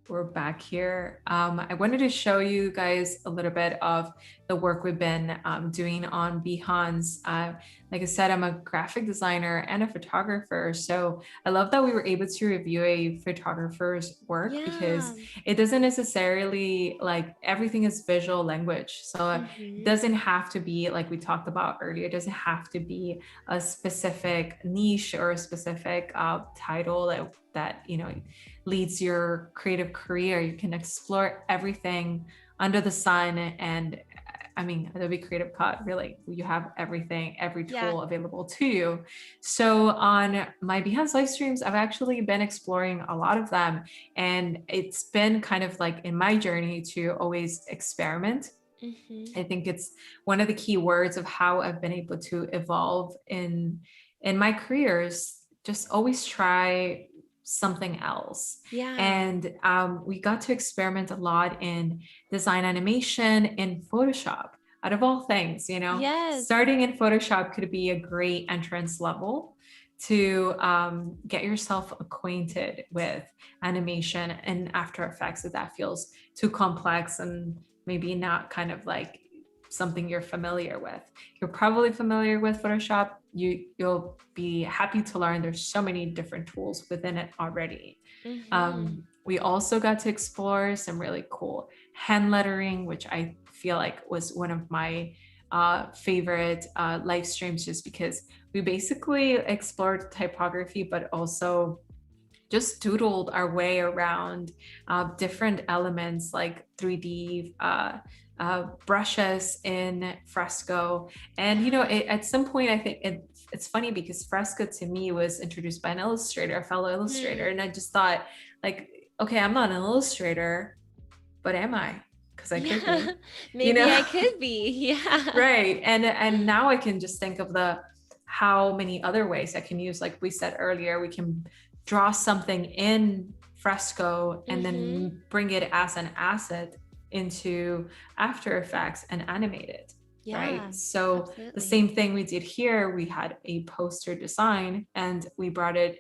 we're back here. I wanted to show you guys a little bit of the work we've been doing on Behance. Like I said, I'm a graphic designer and a photographer. So I love that we were able to review a photographer's work because it doesn't necessarily like everything is visual language. So it doesn't have to be like we talked about earlier. It doesn't have to be a specific niche or a specific title that you know leads your creative career. You can explore everything under the sun. And I mean, Adobe Creative Cloud, really, you have everything, every tool available to you. So on my Behance live streams, I've actually been exploring a lot of them. And it's been kind of like in my journey to always experiment. I think it's one of the key words of how I've been able to evolve in my careers. Just always try something else. And we got to experiment a lot in design animation in Photoshop, out of all things, you know. Starting in Photoshop could be a great entrance level to get yourself acquainted with animation and After Effects if that feels too complex and maybe not kind of like something you're familiar with. You're probably familiar with Photoshop. You'll be happy to learn there's so many different tools within it already. We also got to explore some really cool hand lettering, which I feel like was one of my favorite live streams, just because we basically explored typography, but also just doodled our way around different elements like 3D brushes in Fresco. And, you know, at some point, I think it's funny because Fresco to me was introduced by an illustrator, a fellow illustrator. And I just thought like, okay, I'm not an illustrator, but am I? Because I could be. Maybe, you know? I could be. Right. And now I can just think of how many other ways I can use, like we said earlier, we can draw something in Fresco and then bring it as an asset into After Effects and animate it. Right. So the same thing we did here, we had a poster design and we brought it,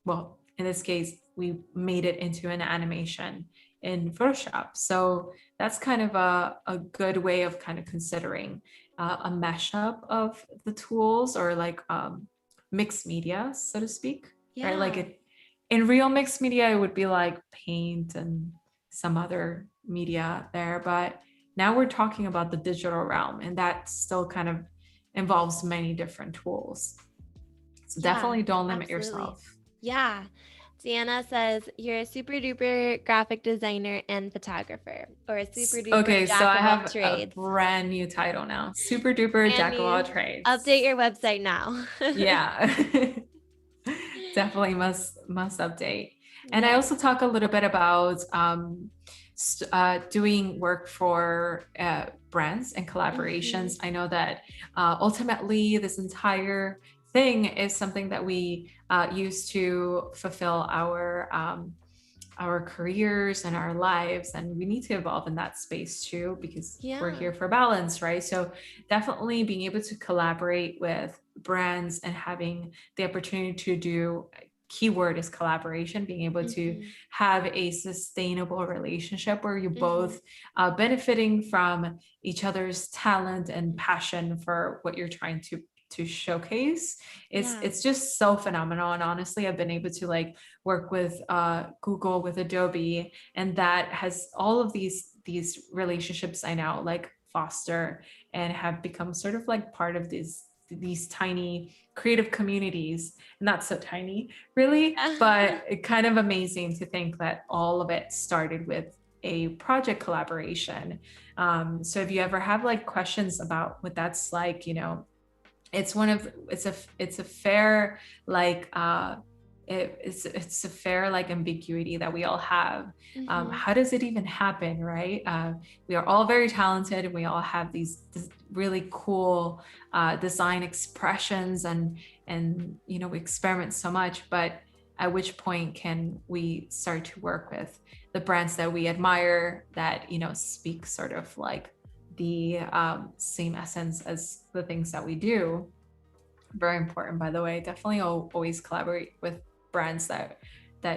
well, in this case, we made it into an animation in Photoshop. So that's kind of a good way of kind of considering a mashup of the tools, or like mixed media, so to speak. Right? Like in real mixed media, it would be like paint and some other media there, but now we're talking about the digital realm, and that still kind of involves many different tools. So definitely don't limit yourself. Deanna says you're a super duper graphic designer and photographer, or a super duper jack so I of have all trades. A brand new title now. Super duper jack of all trades. Update your website now. Definitely must update. And I also talk a little bit about doing work for brands and collaborations. I know that ultimately this entire thing is something that we use to fulfill our careers and our lives, and we need to evolve in that space too, because we're here for balance, right? So definitely being able to collaborate with brands and having the opportunity to do keyword is collaboration, being able to have a sustainable relationship where you're both benefiting from each other's talent and passion for what you're trying to showcase. It's just so phenomenal. And honestly, I've been able to like work with Google, with Adobe, and that has all of these relationships I now like foster and have become sort of like part of these tiny creative communities. Not so tiny really, but kind of amazing to think that all of it started with a project collaboration. So if you ever have like questions about what that's like, you know, it's a fair like it's a fair like ambiguity that we all have. How does it even happen, right? We are all very talented and we all have these really cool design expressions, and you know, we experiment so much, but at which point can we start to work with the brands that we admire, that, you know, speak sort of like the same essence as the things that we do? Very important, by the way. Definitely always collaborate with brands that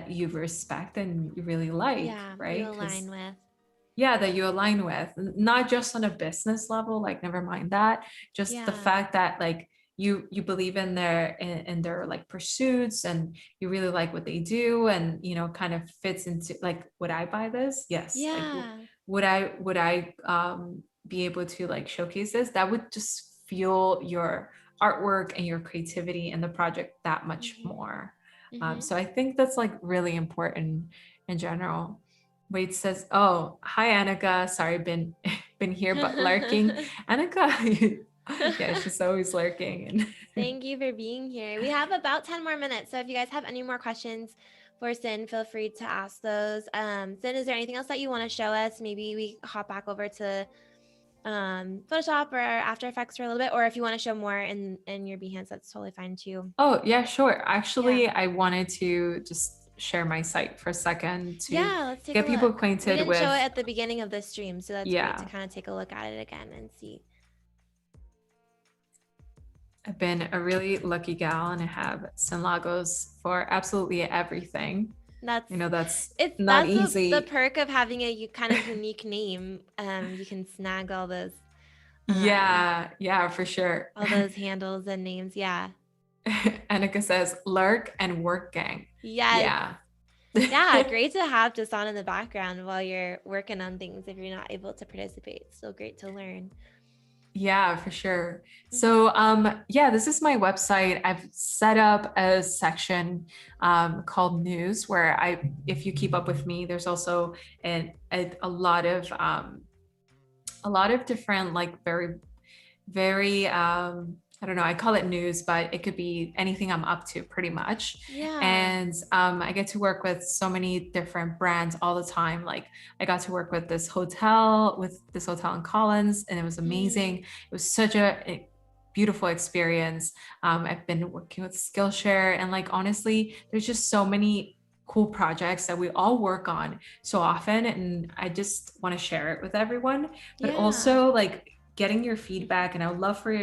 you respect and you really like, right? You align with. Yeah, that you align with, not just on a business level, like never mind that, just the fact that like you believe in their like pursuits, and you really like what they do, and you know, kind of fits into like, would I buy this? Yes. Like, would I be able to like showcase this? That would just fuel your artwork and your creativity and the project that much more. So I think that's like really important in general. Wade says, "Oh, hi Annika. Sorry, been here but lurking." Annika, yeah, she's always lurking. Thank you for being here. We have about 10 more minutes, so if you guys have any more questions for Cyn, feel free to ask those. Cyn, is there anything else that you want to show us? Maybe we hop back over to Photoshop or After Effects for a little bit, or if you want to show more in your Behance, that's totally fine too. Oh yeah, sure. Actually, I wanted to just share my site for a second to let's take get people look. acquainted we didn't with. show it at the beginning of the stream, so that's great to kind of take a look at it again and see. I've been a really lucky gal, and I have Cyn Lagos for absolutely everything. That's, you know, that's easy. The perk of having a kind of unique name. You can snag all those. Yeah, for sure. All those handles and names. Yeah. Annika says lurk and work gang. Yes. Yeah, great to have this on in the background while you're working on things if you're not able to participate. It's still great to learn. Yeah, for sure. So yeah, this is my website. I've set up a section called news, where if you keep up with me, there's also a lot of different like very I don't know, I call it news, but it could be anything I'm up to pretty much. And I get to work with so many different brands all the time. Like I got to work with this hotel in Collins, and it was amazing. It was such a beautiful experience. I've been working with Skillshare, and like honestly, there's just so many cool projects that we all work on so often, and I just want to share it with everyone. But also like getting your feedback, and I would love for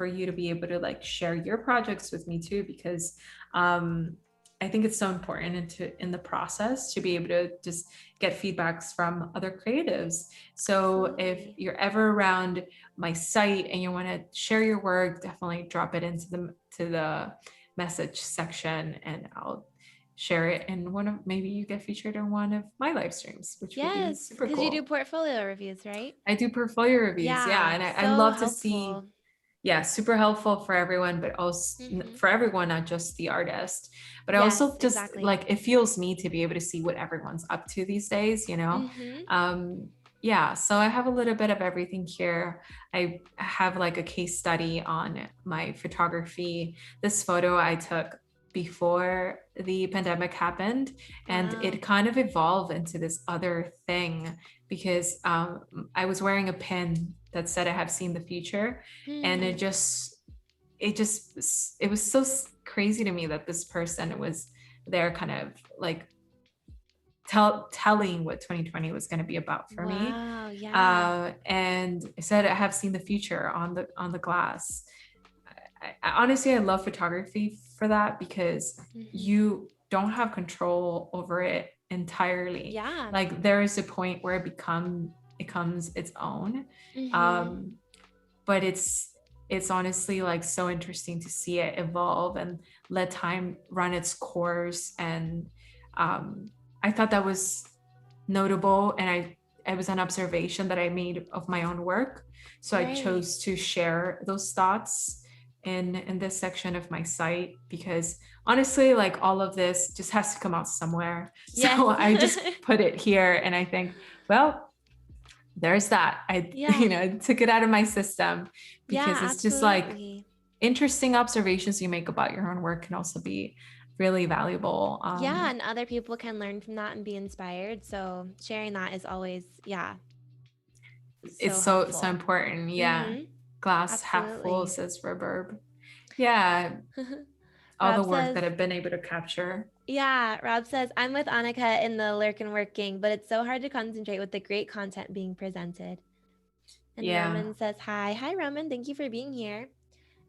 you to be able to like share your projects with me too, because I think it's so important in the process to be able to just get feedbacks from other creatives. So if you're ever around my site and you want to share your work, definitely drop it into the message section, and I'll share it in maybe you get featured in one of my live streams, which would be super cool. Because you do portfolio reviews, right? I do portfolio reviews, and I love to see. Yeah, super helpful for everyone, but also for everyone, not just the artist. But I also just like, it feels me to be able to see what everyone's up to these days, you know? Yeah, so I have a little bit of everything here. I have like a case study on my photography. This photo I took before the pandemic happened, and it kind of evolved into this other thing, because I was wearing a pin that said I have seen the future, and it was so crazy to me that this person was there kind of like telling what 2020 was going to be about for me. And it said I have seen the future on the glass. Honestly, I love photography for that because you don't have control over it entirely. Yeah. Like there is a point where it becomes its own. But it's honestly like so interesting to see it evolve and let time run its course. And I thought that was notable, and it was an observation that I made of my own work. So I chose to share those thoughts in this section of my site, because honestly, like all of this just has to come out somewhere. So I just put it here, and I think, well, there's that. I took it out of my system, because it's just like interesting observations you make about your own work can also be really valuable. And other people can learn from that and be inspired. So sharing that is always, it's so important. Glass half full, says Reverb. All the work that I've been able to capture. Rob says, I'm with Annika in the lurk and working, but it's so hard to concentrate with the great content being presented. And Roman says, hi Roman, thank you for being here.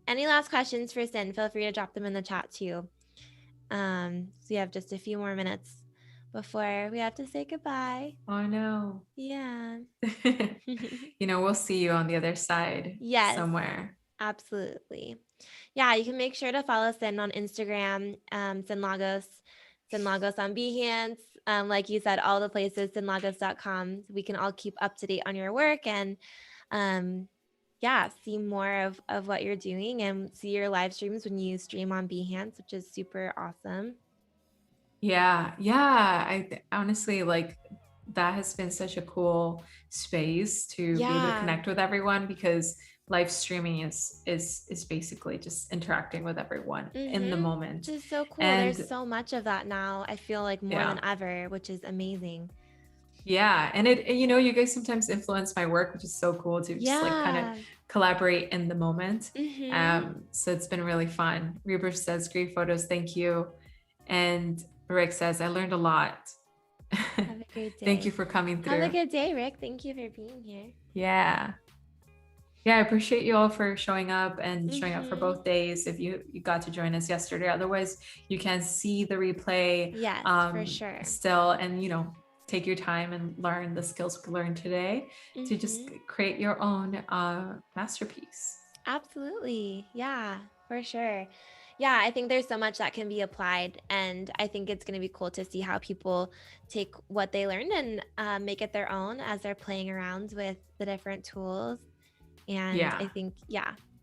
Any last questions for Cyn? Feel free to drop them in the chat too. So we have just a few more minutes before we have to say goodbye. Oh no. Yeah. We'll see you on the other side. Somewhere. Absolutely. You can make sure to follow Cyn on Instagram, Cyn Lagos on Behance. Like you said, all the places, cynlagos.com. We can all keep up to date on your work and see more of what you're doing and see your live streams when you stream on Behance, which is super awesome. I honestly, like, that has been such a cool space to be able to connect with everyone, because live streaming is basically just interacting with everyone in the moment. Which is so cool. And there's so much of that now, I feel like more than ever, which is amazing. And it, you guys sometimes influence my work, which is so cool to just like kind of collaborate in the moment. So it's been really fun. Reber says, great photos, thank you. And Rick says, I learned a lot. Have a great day. Thank you for coming through. Have a good day, Rick. Thank you for being here. I appreciate you all for showing up and showing up for both days. If you got to join us yesterday, otherwise you can see the replay. For sure. Still, and take your time and learn the skills we learned today to just create your own masterpiece. Absolutely. For sure. I think there's so much that can be applied, and I think it's going to be cool to see how people take what they learned and make it their own as they're playing around with the different tools. And I think,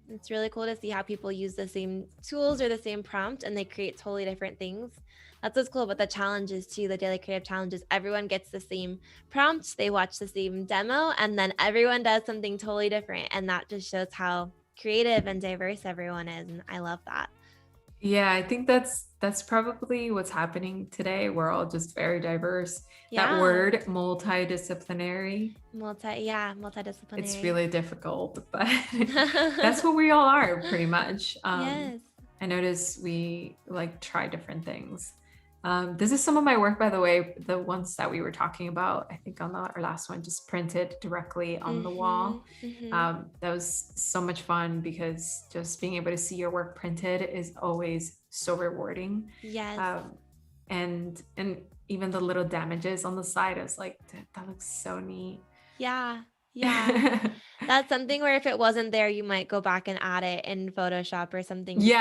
it's really cool to see how people use the same tools or the same prompt and they create totally different things. That's what's cool about the challenges too, the daily creative challenges. Everyone gets the same prompt, they watch the same demo, and then everyone does something totally different. And that just shows how creative and diverse everyone is. And I love that. I think that's probably what's happening today. We're all just very diverse. That word, multidisciplinary. Multidisciplinary. It's really difficult, but that's what we all are pretty much. I notice we like try different things. This is some of my work, by the way, the ones that we were talking about, I think on our last one, just printed directly on the wall. That was so much fun, because just being able to see your work printed is always so rewarding. And even the little damages on the side, I was like, that looks so neat. That's something where if it wasn't there, you might go back and add it in Photoshop or something. You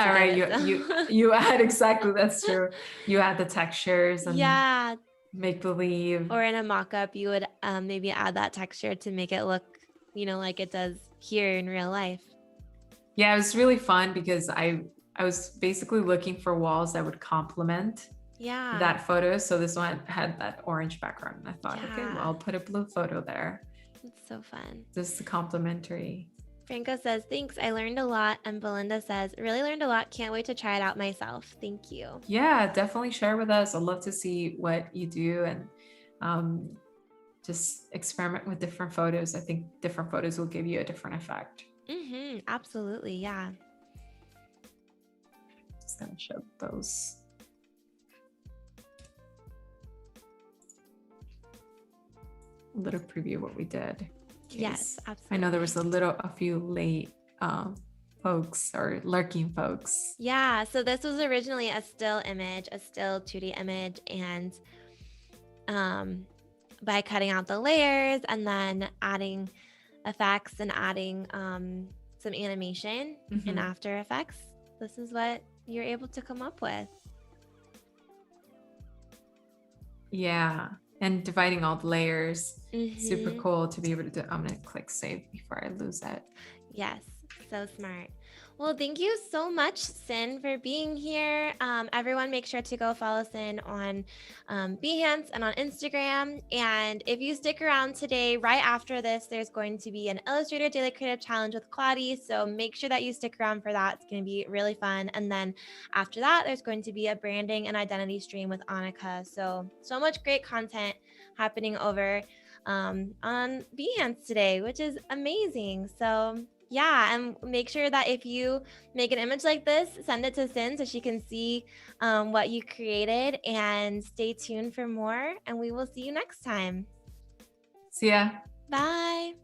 add, exactly, that's true. You add the textures and make believe. Or in a mock-up, you would maybe add that texture to make it look, like it does here in real life. It was really fun, because I was basically looking for walls that would complement that photo. So this one had that orange background, and I thought, okay, well, I'll put a blue photo there. It's so fun. Just the complimentary. Franco says, thanks, I learned a lot. And Belinda says, really learned a lot. Can't wait to try it out myself. Thank you. Definitely share with us. I'd love to see what you do, and just experiment with different photos. I think different photos will give you a different effect. Absolutely. Just gonna show those. A little preview of what we did. Yes, absolutely. I know there was a few late folks or lurking folks. Yeah, so this was originally a still image, a still 2D image, and by cutting out the layers and then adding effects and adding some animation in After Effects, this is what you're able to come up with. Yeah, and dividing all the layers, super Mhm. cool to be able to do. I'm gonna click save before I lose it. Yes, so smart. Well, thank you so much, Cyn, for being here. Everyone, make sure to go follow Cyn on Behance and on Instagram. And if you stick around today, right after this, there's going to be an Illustrator Daily Creative Challenge with Claudie. So make sure that you stick around for that. It's going to be really fun. And then after that, there's going to be a branding and identity stream with Annika. So much great content happening over on Behance today, which is amazing. So yeah, and make sure that if you make an image like this, send it to Cyn so she can see what you created, and stay tuned for more, and we will see you next time. See ya. Bye.